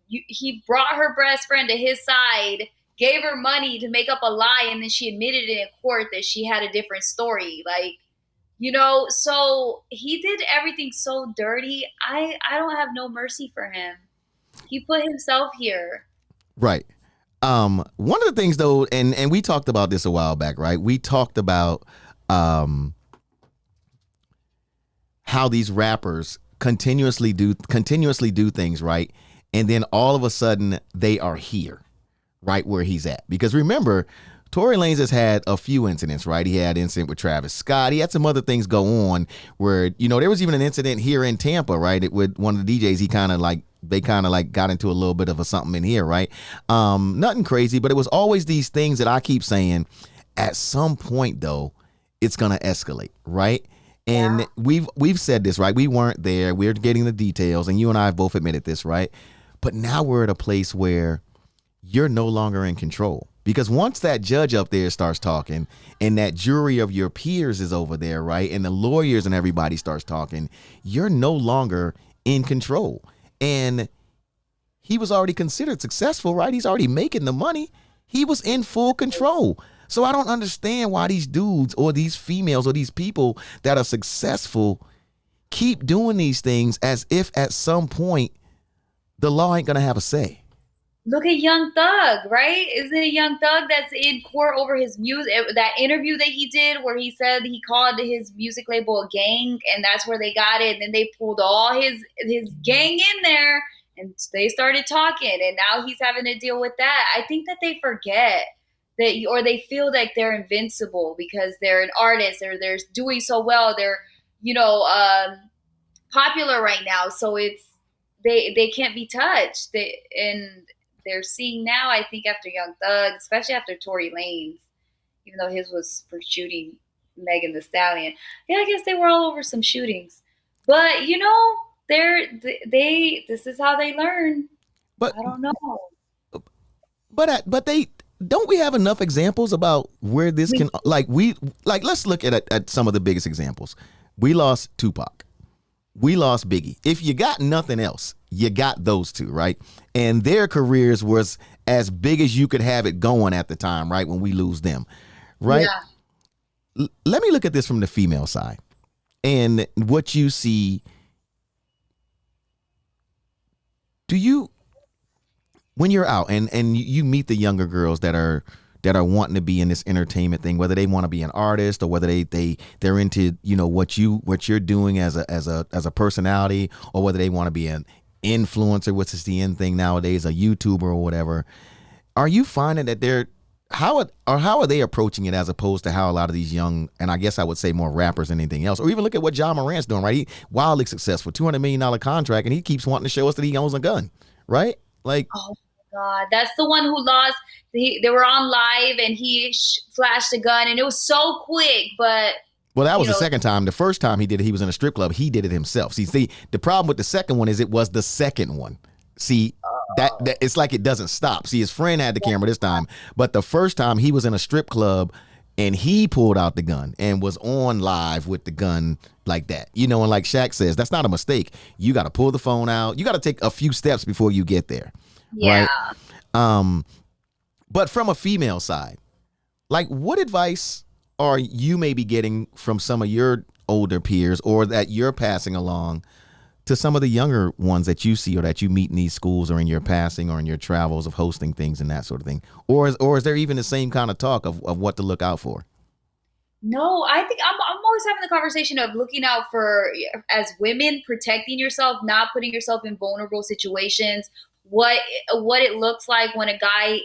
he brought her best friend to his side, gave her money to make up a lie, and then she admitted it in court that she had a different story. Like, so he did everything so dirty. I don't have no mercy for him. He put himself here. Right. One of the things though, and we talked about this a while back, right? We talked about how these rappers continuously do things, right? And then all of a sudden they are here, right where he's at. Because remember, Tory Lanez has had a few incidents, right? He had an incident with Travis Scott. He had some other things go on where, there was even an incident here in Tampa, right? With one of the DJs, they kind of got into a little bit of a something in here, right? Nothing crazy, but it was always these things that I keep saying, at some point though, it's going to escalate, right? And we've said this, right? We weren't there. We're getting the details, and you and I have both admitted this, right? But now we're at a place where you're no longer in control. Because once that judge up there starts talking and that jury of your peers is over there, right, and the lawyers and everybody starts talking, you're no longer in control. And he was already considered successful, right? He's already making the money. He was in full control. So I don't understand why these dudes or these females or these people that are successful keep doing these things as if at some point the law ain't going to have a say. Look at Young Thug, right? Isn't it Young Thug that's in court over his music? That interview that he did where he said he called his music label a gang, and that's where they got it. And then they pulled all his gang in there, and they started talking, and now he's having to deal with that. I think that they forget that, or they feel like they're invincible because they're an artist or they're doing so well. They're, popular right now, so it's they can't be touched. They're seeing now, I think, after Young Thug, especially after Tory Lanez, even though his was for shooting Megan Thee Stallion. Yeah, I guess they were all over some shootings. But, this is how they learn. But I don't know. But they don't we have enough examples about where this can let's look at some of the biggest examples. We lost Tupac. We lost Biggie. If you got nothing else, you got those two, right? And their careers was as big as you could have it going at the time, right? When we lose them, right? Yeah. Let me look at this from the female side and what you see. Do you, when you're out and you meet the younger girls that are wanting to be in this entertainment thing, whether they want to be an artist or whether they're into, what you're doing as a personality, or whether they want to be an influencer, which is the end thing nowadays, a YouTuber or whatever. Are you finding that how are they approaching it as opposed to how a lot of these young, and I guess I would say more rappers than anything else, or even look at what Ja Morant's doing, right? He wildly successful, $200 million contract, and he keeps wanting to show us that he owns a gun, right? Like, oh my God, that's the one who lost. They were on live and he flashed a gun, and it was so quick, but. Well, that was the second time. The first time he did it, he was in a strip club. He did it himself. See, the problem with the second one is it was the second one. See, that it's like it doesn't stop. See, his friend had the camera this time, but the first time he was in a strip club and he pulled out the gun and was on live with the gun like that. You know, and like Shaq says, that's not a mistake. You got to pull the phone out. You got to take a few steps before you get there. Yeah. Right? But from a female side, like what advice are you maybe getting from some of your older peers or that you're passing along to some of the younger ones that you see or that you meet in these schools or in your passing or in your travels of hosting things and that sort of thing? Or is there even the same kind of talk of what to look out for? No, I think I'm always having the conversation of looking out for, as women, protecting yourself, not putting yourself in vulnerable situations. What it looks like when a guy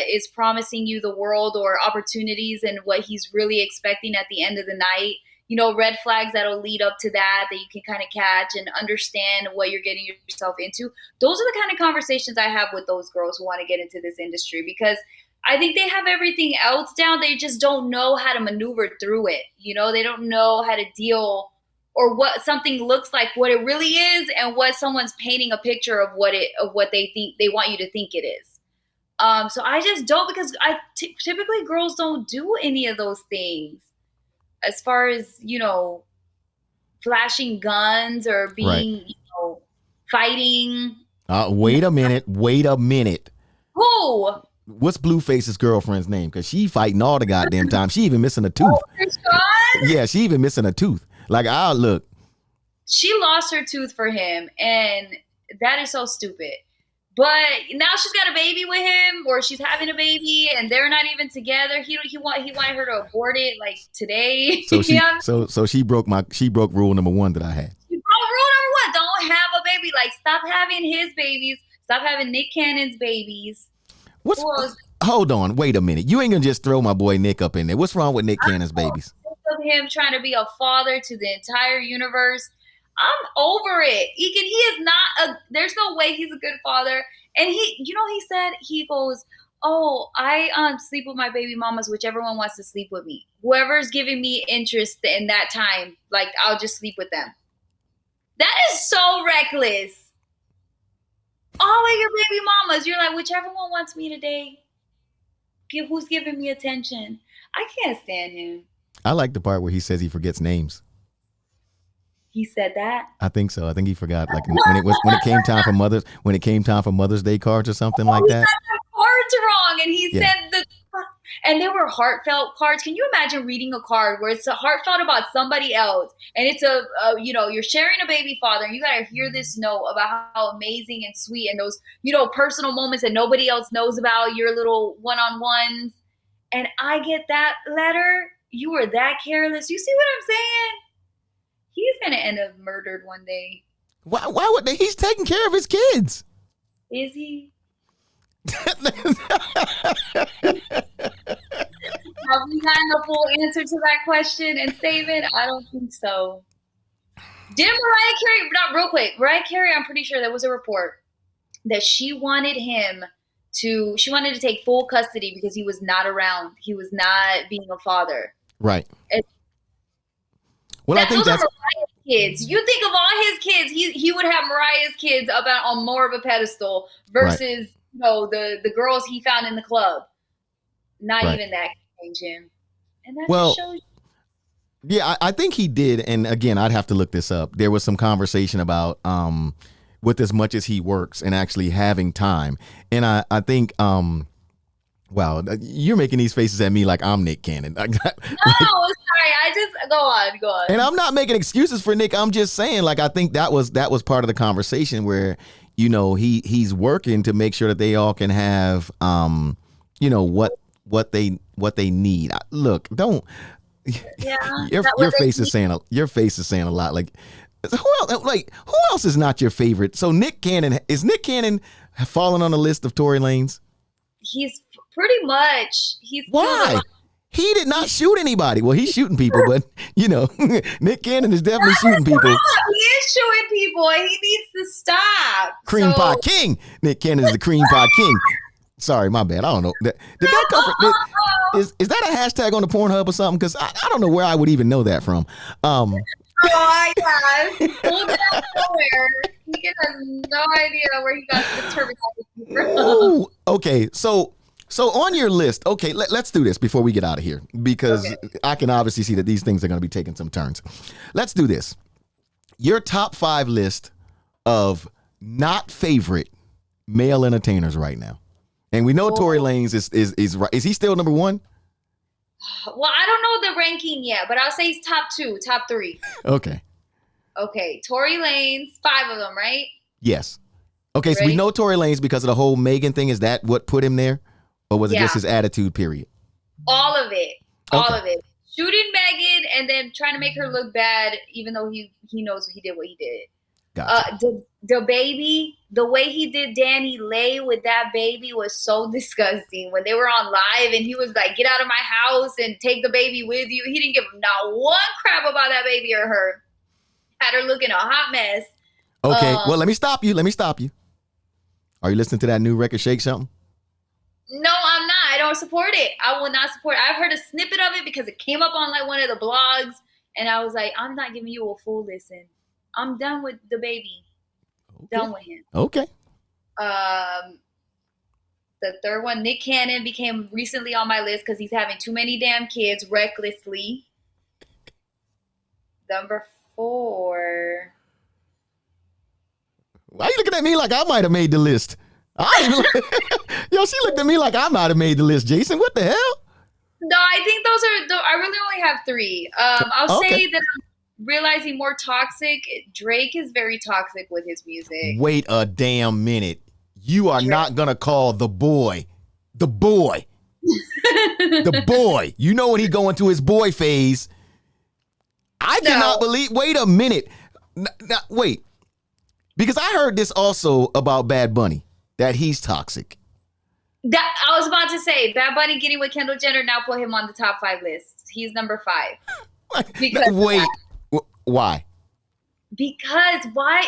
is promising you the world or opportunities, and what he's really expecting at the end of the night. You know, red flags that'll lead up to that you can kind of catch and understand what you're getting yourself into. Those are the kind of conversations I have with those girls who want to get into this industry, because I think they have everything else down. They just don't know how to maneuver through it. You know, they don't know how to deal or what something looks like, what it really is, and what someone's painting a picture of what they think they want you to think it is. So I just don't, because typically girls don't do any of those things as far as, you know, flashing guns or being, right. You know, fighting. Wait a minute. Who? What's Blueface's girlfriend's name? Because she fighting all the goddamn time. She even missing a tooth. Oh, yeah, she even missing a tooth. Like, look. She lost her tooth for him, and that is so stupid. But now she's got a baby with him, or she's having a baby, and they're not even together. He wanted her to abort it like today. So she broke rule number 1 that I had. She broke rule number 1. Don't have a baby. Like, stop having his babies. Stop having Nick Cannon's babies. Hold on, wait a minute. You ain't gonna just throw my boy Nick up in there. What's wrong with Nick Cannon's babies? Of him trying to be a father to the entire universe. I'm over it. Ekin, he is not there's no way he's a good father. And he goes, oh, I sleep with my baby mamas, whichever one wants to sleep with me. Whoever's giving me interest in that time, like, I'll just sleep with them. That is so reckless. All of your baby mamas, you're like, whichever one wants me today, who's giving me attention. I can't stand him. I like the part where he says he forgets names. He said that? I think so. I think he forgot, like, when it came time for Mother's Day cards or something like that. He got the cards wrong, and he said and they were heartfelt cards. Can you imagine reading a card where it's a heartfelt about somebody else, and it's you're sharing a baby father, and you got to hear this note about how amazing and sweet and those, personal moments that nobody else knows about, your little one-on-ones, and I get that letter. You were that careless. You see what I'm saying? He's going to end up murdered one day. Why would they? He's taking care of his kids. Is he? Have we gotten the full answer to that question and statement? I don't think so. Did Mariah Carey, not real quick, Mariah Carey, I'm pretty sure there was a report that she wanted to take full custody because he was not around. He was not being a father. Right. Well, I think that's Mariah's kids. You think of all his kids, he would have Mariah's kids up on more of a pedestal versus the girls he found in the club. Not even that can change him. And that just shows you. Yeah, I think he did. And again, I'd have to look this up. There was some conversation about with as much as he works and actually having time. And I think wow, you're making these faces at me like I'm Nick Cannon. Sorry. I just go on. And I'm not making excuses for Nick. I'm just saying, like, I think that was part of the conversation where, he's working to make sure that they all can have, what they need. Look, don't. Yeah. Your face is saying a lot. Like, who else is not your favorite? So Nick Cannon falling on the list of Tory Lanez? He's pretty much. Why? He did not shoot anybody. Well, he's shooting people, but Nick Cannon is definitely shooting people. He is shooting people, and he needs to stop. Cream pie king. Nick Cannon is the cream pie king. Sorry, my bad. I don't know. Did that come from? Is that a hashtag on the Pornhub or something? Because I don't know where I would even know that from. Oh my gosh! Pulled it out somewhere. Ekin has no idea where he got this terminology from. Ooh, okay, so on your list, okay, let's do this before we get out of here because Okay. I can obviously see that these things are going to be taking some turns. Let's do this. Your top 5 list of not favorite male entertainers right now, and we know Tory Oh. Lanez is he still number 1? Well, I don't know the ranking yet, but I'll say he's top 2, top 3. Okay, Okay, Tory Lanez, 5 of them, right? yes. Okay, You so we ready? know Tory Lanez because of the whole Megan thing. Is that what put him there, or was it just Yeah, his attitude? Period. all of it, all Okay, of it. Shooting Megan and then trying to make her look bad, even though he knows he did what he did. gotcha. The baby, the way he did Danny lay with that baby was so disgusting. When they were on live and he was like, "Get out of my house and take the baby with you," he didn't give not one crap about that baby or her. Had her looking a hot mess. Okay, Um, well, let me stop you. Let me stop you. Are you listening to that new record, Shake Something? no, I'm not. I don't support it. I will not support it. I've heard a snippet of it because it came up on like one of the blogs, and I was like, I'm not giving you a full listen. I'm done with the baby. Okay. Done with him. Okay. Um, the third one, Nick Cannon, became recently on my list because he's having too many damn kids recklessly. Number 4. Why are you looking at me like I might have made the list? Yo, she looked at me like I might have made the list, Jason. What the hell? No, I think those are. I really only have 3. I'll Okay. say that I'm realizing more toxic. Drake is very toxic with his music. Wait a damn minute. You are Drake. not going to call the boy. The boy. The boy. You know when he go into his boy phase. I cannot believe. Wait a minute. Wait. Because I heard this also about Bad Bunny, that he's toxic. That I was about to say, Bad Bunny getting with Kendall Jenner now put him on the top 5 list. He's number 5. Because Wait. Why? Because why?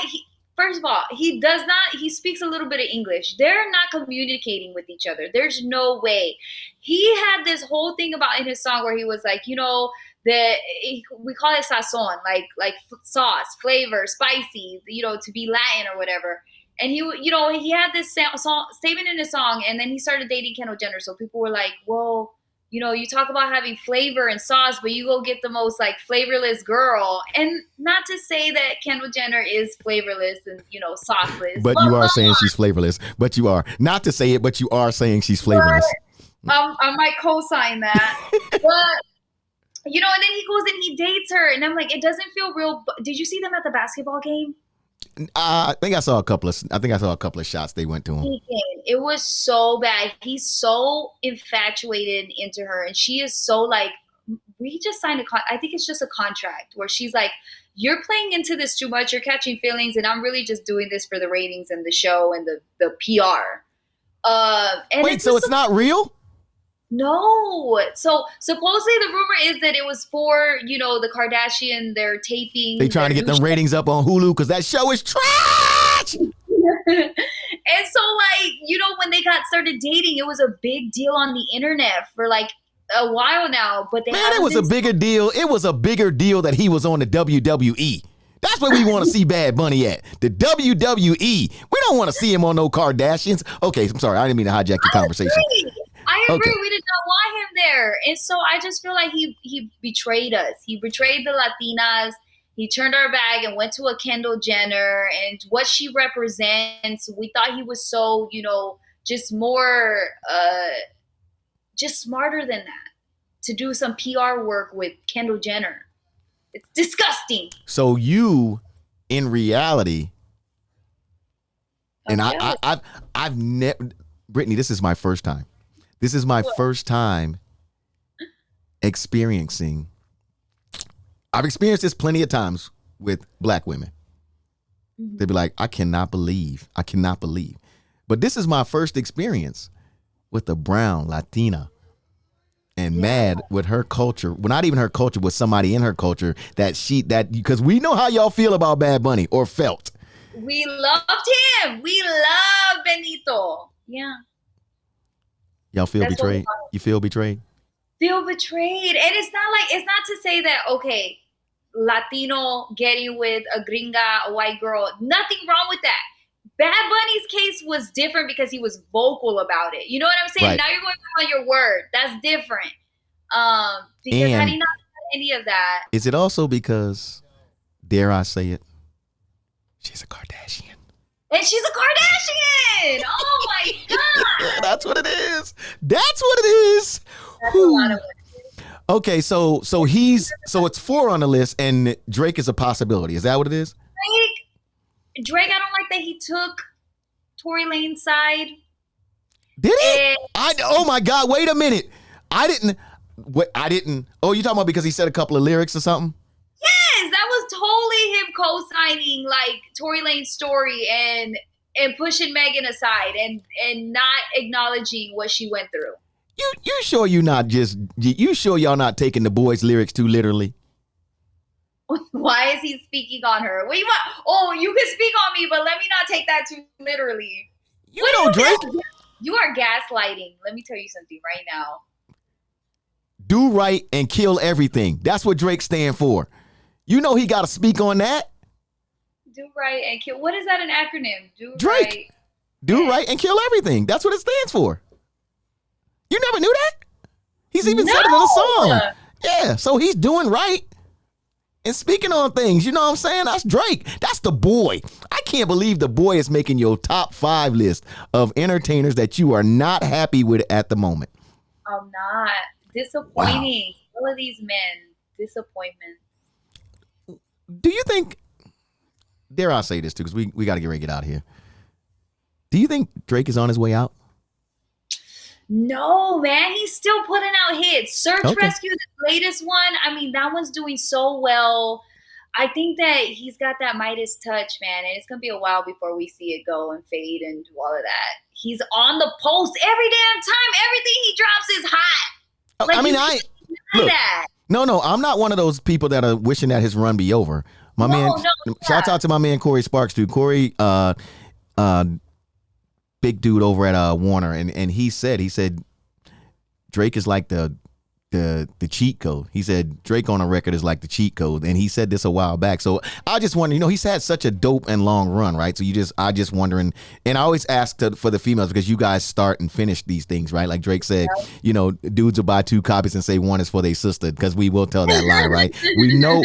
First of all, he does not. He speaks a little bit of English. They're not communicating with each other. There's no way. He had this whole thing about in his song where he was like, we call it sazon, like sauce, flavor, spicy, to be Latin or whatever. And he had this statement in his song, and then he started dating Kendall Jenner. So people were like, well, you talk about having flavor and sauce, but you go get the most like flavorless girl. And not to say that Kendall Jenner is flavorless and, sauceless. But you are saying she's flavorless. But you are. Not to say it, but you are saying she's flavorless. I might co-sign that. But, and then he goes and he dates her. And I'm like, it doesn't feel real. Did you see them at the basketball game? I think I saw a couple of shots they went to him. It was so bad. He's so infatuated into her, and she is so like, we just signed I think it's just a contract where she's like, you're playing into this too much. You're catching feelings, and I'm really just doing this for the ratings and the show and the PR. And wait, so it's not real? No. So supposedly the rumor is that it was for, the Kardashian, they're taping. They trying to get them ratings up on Hulu because that show is trash. And so when they got started dating, it was a big deal on the internet for like a while now. But it was a bigger deal. It was a bigger deal that he was on the WWE. That's where we want to see Bad Bunny at. The WWE. We don't want to see him on no Kardashians. Okay, I'm sorry. I didn't mean to hijack the conversation. I agree. Okay. We did not want him there. And so I just feel like he betrayed us. He betrayed the Latinas. He turned our back and went to a Kendall Jenner and what she represents. We thought he was so, just more, just smarter than that to do some PR work with Kendall Jenner. It's disgusting. So you, in reality, and I've never, Brittany, this is my first time. This is my first time experiencing. I've experienced this plenty of times with black women. Mm-hmm. They'd be like, I cannot believe. But this is my first experience with a brown Latina and mad with her culture. Well, not even her culture, with somebody in her culture because we know how y'all feel about Bad Bunny or felt. We loved him. We love Benito. Yeah. Y'all feel betrayed? You feel betrayed? Feel betrayed. And it's not to say that, okay, Latino getting with a gringa, a white girl. Nothing wrong with that. Bad Bunny's case was different because he was vocal about it. You know what I'm saying? Right. Now you're going back on your word. That's different. Because had And he not done any of that, is it also because, dare I say it, she's a Kardashian? and she's a Kardashian. Oh my god. That's what it is. That's what it is. That's a lot of women. Okay, so it's 4 on the list, and Drake is a possibility. Is that what it is? Drake, I don't like that he took Tory Lane's side. Did he? Oh my God! Wait a minute. I didn't. Oh, you talking about because he said a couple of lyrics or something? Yes, that was totally him co-signing like Tory Lane's story and pushing Megan aside and not acknowledging what she went through. You sure you sure y'all not taking the boy's lyrics too literally? Why is he speaking on her? What do you want? Oh, you can speak on me, but let me not take that too literally. You know, Drake. You are gaslighting. Let me tell you something right now. Do right and kill everything. That's what Drake stand for. You know he got to speak on that. Do right and kill. What is that an acronym? Do Drake. Right. Do right and kill everything. That's what it stands for. You never knew that? He's even said it in a song. Yeah, so he's doing right and speaking on things. You know what I'm saying? That's Drake. That's the boy. I can't believe the boy is making your top 5 list of entertainers that you are not happy with at the moment. I'm not. Disappointing. Wow. All of these men. Disappointments. Do you think, dare I say this too, because we got to get ready to get out of here. Do you think Drake is on his way out? No, man. He's still putting out hits. Search Rescue, the latest one. I mean, that one's doing so well. I think that he's got that Midas touch, man. And it's going to be a while before we see it go and fade and do all of that. He's on the post every damn time. Everything he drops is hot. Like, I mean, look, that. No, I'm not one of those people that are wishing that his run be over. Shout out to my man Corey Sparks, dude. Corey, big dude over at Warner, and he said Drake is like the cheat code. He said Drake on a record is like the cheat code, and he said this a while back. So I just wonder, he's had such a dope and long run, right? So I just wondering, and I always ask for the females because you guys start and finish these things, right? Like Drake said, dudes will buy 2 copies and say one is for their sister because we will tell that lie, right? we know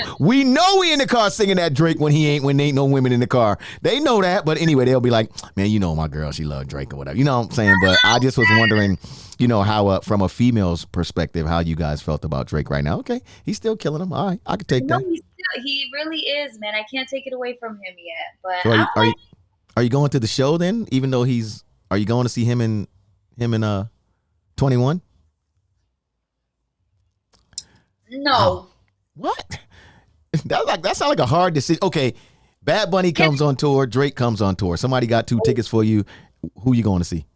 we in the car singing that Drake when there ain't no women in the car. They know that, but anyway, they'll be like, man, my girl, she loved Drake or whatever. You know what I'm saying? But I just was wondering, how from a female's perspective, how you guys felt about Drake right now. Okay, he's still killing them. All right, I could take that. He really is, man. I can't take it away from him yet. But so are you going to the show then? Even though are you going to see him in 21? No. Oh, what? That sounds like a hard decision. Okay, Bad Bunny comes on tour, Drake comes on tour. Somebody got 2 tickets for you. Who you going to see?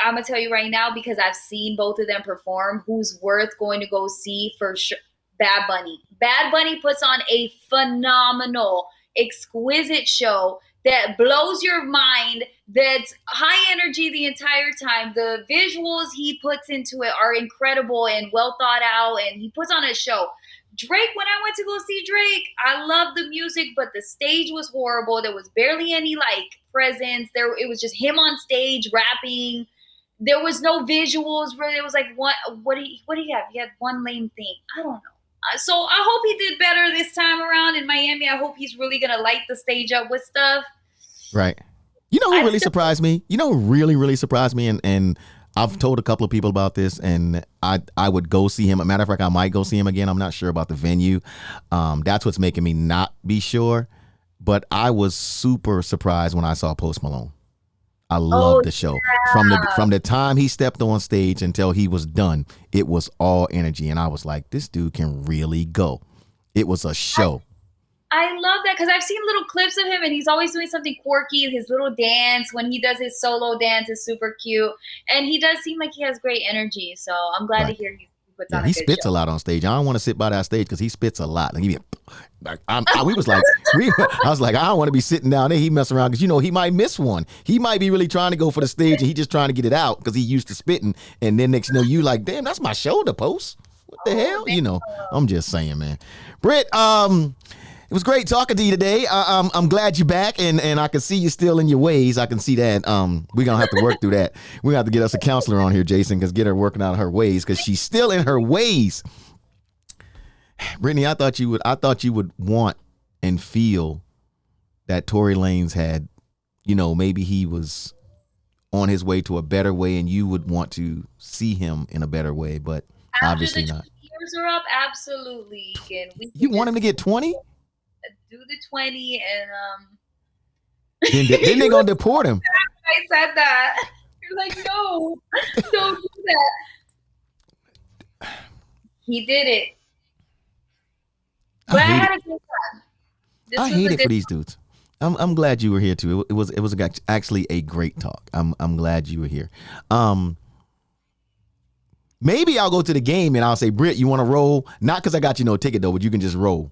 I'm going to tell you right now, because I've seen both of them perform, who's worth going to go see for sure. Bad Bunny. Bad Bunny puts on a phenomenal, exquisite show that blows your mind, that's high energy the entire time. The visuals he puts into it are incredible and well thought out, and he puts on a show. Drake, when I went to go see Drake, I loved the music, but the stage was horrible. There was barely any presence. It was just him on stage rapping. There was no visuals. Really, it was like what do you have? He had one lame thing. I don't know. So I hope he did better this time around in Miami. I hope he's really gonna light the stage up with stuff. Right. You know who really surprised me? You know who really, really surprised me? And I've told a couple of people about this, and I would go see him. As a matter of fact, I might go see him again. I'm not sure about the venue. That's what's making me not be sure. But I was super surprised when I saw Post Malone. I loved the show. Yeah. From the time he stepped on stage until he was done, it was all energy. And I was like, this dude can really go. It was a show. I love that because I've seen little clips of him and he's always doing something quirky. His little dance, when he does his solo dance, is super cute. And he does seem like he has great energy. So I'm glad to hear he puts on a good show. He spits a lot on stage. I don't want to sit by that stage because he spits a lot. I was like, I don't want to be sitting down there. He mess around because he might miss one. He might be really trying to go for the stage and he just trying to get it out because he used to spitting. And then next you like, damn, that's my shoulder post. What the Oh, hell? damn. I'm just saying, man. Britt, it was great talking to you today. I'm glad you're back, and I can see you still in your ways. I can see that. We're gonna have to work through that. We're gonna have to get us a counselor on here, Jason, because get her working out her ways, because she's still in her ways. Brittany, I thought you would want and feel that Tory Lanez had, maybe he was on his way to a better way, and you would want to see him in a better way, but After obviously the not. years are up, absolutely. And You want him to get 20? do the 20 and Then they're gonna deport him. I said that. You're like, no, don't do that. He did it. But I had a good time. I hate it for these dudes. I'm glad you were here too. It was actually a great talk. I'm glad you were here. Maybe I'll go to the game and I'll say, Britt, you want to roll? Not because I got you no ticket though, but you can just roll.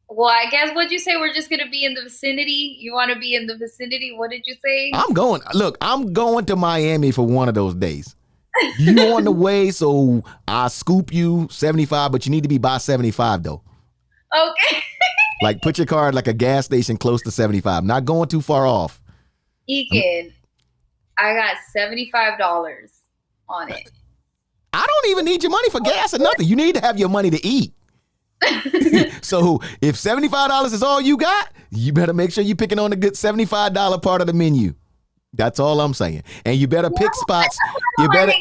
Well, I guess what'd you say? We're just gonna be in the vicinity. You want to be in the vicinity? What did you say? I'm going to Miami for one of those days. You on the way, so I'll scoop you 75, but you need to be by 75 though. Okay. Like put your car at like a gas station close to 75. Not going too far off. Ekin, I got $75 on it. I don't even need your money for gas or nothing. You need to have your money to eat. So if $75 is all you got, you better make sure you're picking on the good $75 part of the menu. That's all I'm saying. And you better pick spots. You better.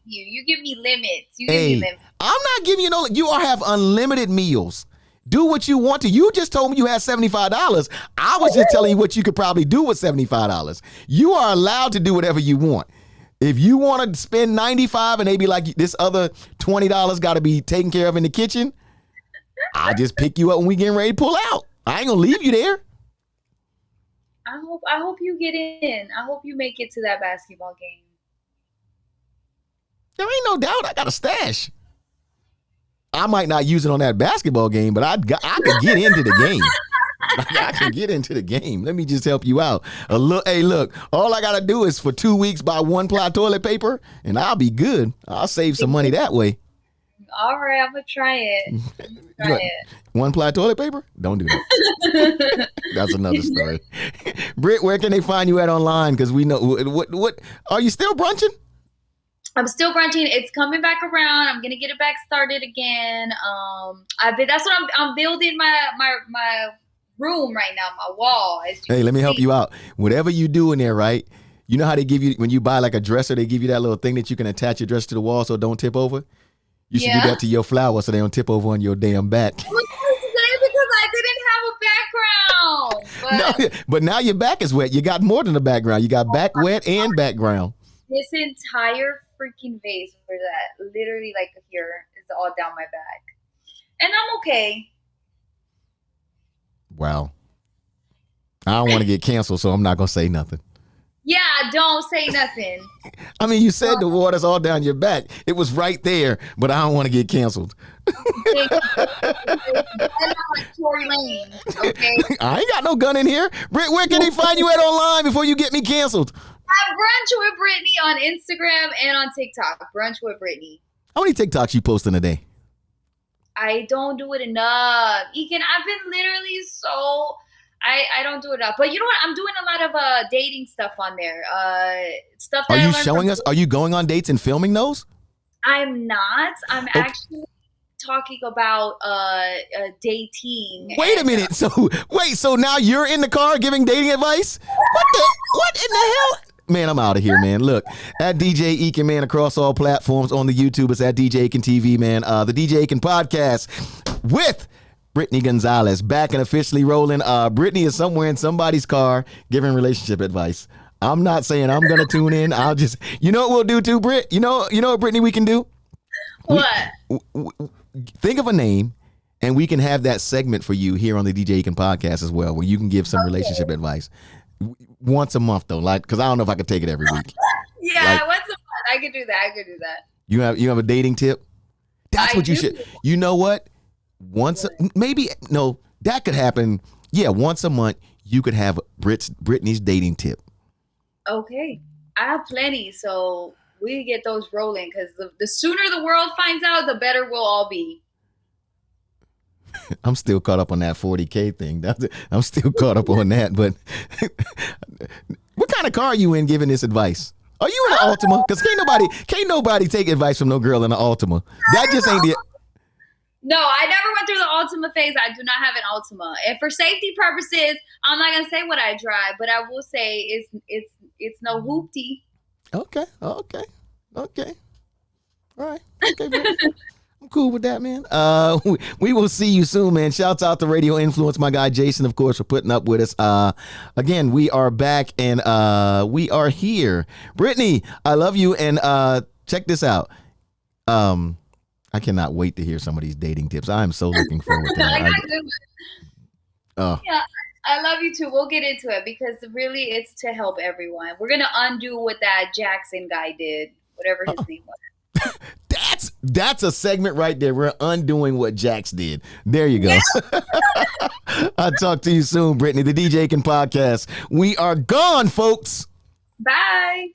You give me limits. You give me limits. I'm not giving you no. You all have unlimited meals. Do what you want to. You just told me you had $75. I was just telling you what you could probably do with $75. You are allowed to do whatever you want. If you want to spend $95 and they be like, this other $20 got to be taken care of in the kitchen, I'll just pick you up when we getting ready to pull out. I ain't gonna leave you there. I hope you get in. I hope you make it to that basketball game. There ain't no doubt. I got a stash. I might not use it on that basketball game, but I could get into the game. I can get into the game. Let me just help you out. Look, all I got to do is for 2 weeks buy 1-ply toilet paper, and I'll be good. I'll save some money that way. All right, I'm going to try it. Look, 1-ply toilet paper? Don't do that. That's another story. Britt, where can they find you at online? Because we know, what are you still brunching? I'm still brunching. It's coming back around. I'm gonna get it back started again. That's what I'm building my room right now, my wall. Hey, let me help you out. Whatever you do in there, right? You know how they give you when you buy like a dresser, they give you that little thing that you can attach your dresser to the wall so it don't tip over. You should do that to your flowers so they don't tip over on your damn back. Because I didn't have a background. No, but now your back is wet. You got more than a background. You got back wet and background. This entire freaking vase for that literally like here is all down my back, and I'm okay. Wow. I don't want to get canceled, so I'm not gonna say nothing. Yeah, don't say nothing. I mean, you said the water's all down your back. It was right there, but I don't want to get canceled. Tory Lanez, okay? I ain't got no gun in here. Britt, where can they find you at online before you get me canceled? At Brunch with Brittany on Instagram and on TikTok. Brunch with Brittany. How many TikToks you posting a day? I don't do it enough. Ekin, I've been literally so... I don't do it enough. But you know what? I'm doing a lot of dating stuff on there. Stuff that Are you showing us? Are you going on dates and filming those? I'm not. I'm actually talking about dating. Wait a minute. So now you're in the car giving dating advice? What in the hell? Man, I'm out of here, man. Look, at DJ Ekin, man, across all platforms on the YouTube. It's at DJ Ekin TV, man. The DJ Ekin podcast with Brittany Gonzalez back and officially rolling. Brittany is somewhere in somebody's car giving relationship advice. I'm not saying I'm going to tune in. I'll just, you know what we'll do too, Britt? You know what, Brittany, we can do? What? Think of a name, and we can have that segment for you here on the DJ Ekin podcast as well, where you can give some relationship advice. Once a month though, like, because I don't know if I could take it every week. Yeah, like, once a month. I could do that. You have a dating tip? That's what you should. You know what? That could happen. Yeah, once a month you could have Brittany's dating tip. Okay, I have plenty. So we can get those rolling, because the sooner the world finds out, the better we'll all be. I'm still caught up on that 40K thing. I'm still caught up on that. But what kind of car are you in giving this advice? Are you in an Altima? Because can't nobody take advice from no girl in an Altima. That just ain't the. No, I never went through the Altima phase. I do not have an Altima, and for safety purposes, I'm not gonna say what I drive, but I will say it's no hoopty. Okay. All right. Okay, I'm cool with that, man. We will see you soon, man. Shouts out to Radio Influence, my guy Jason, of course, for putting up with us. Again, we are back and we are here. Brittany, I love you, and check this out. I cannot wait to hear some of these dating tips. I am so looking forward to that. Yeah, I love you too. We'll get into it, because really it's to help everyone. We're gonna undo what that Jackson guy did, whatever his name was. That's a segment right there. We're undoing what Jax did. There you go. I'll talk to you soon, Brittany. The DJ Ekin podcast. We are gone, folks. Bye.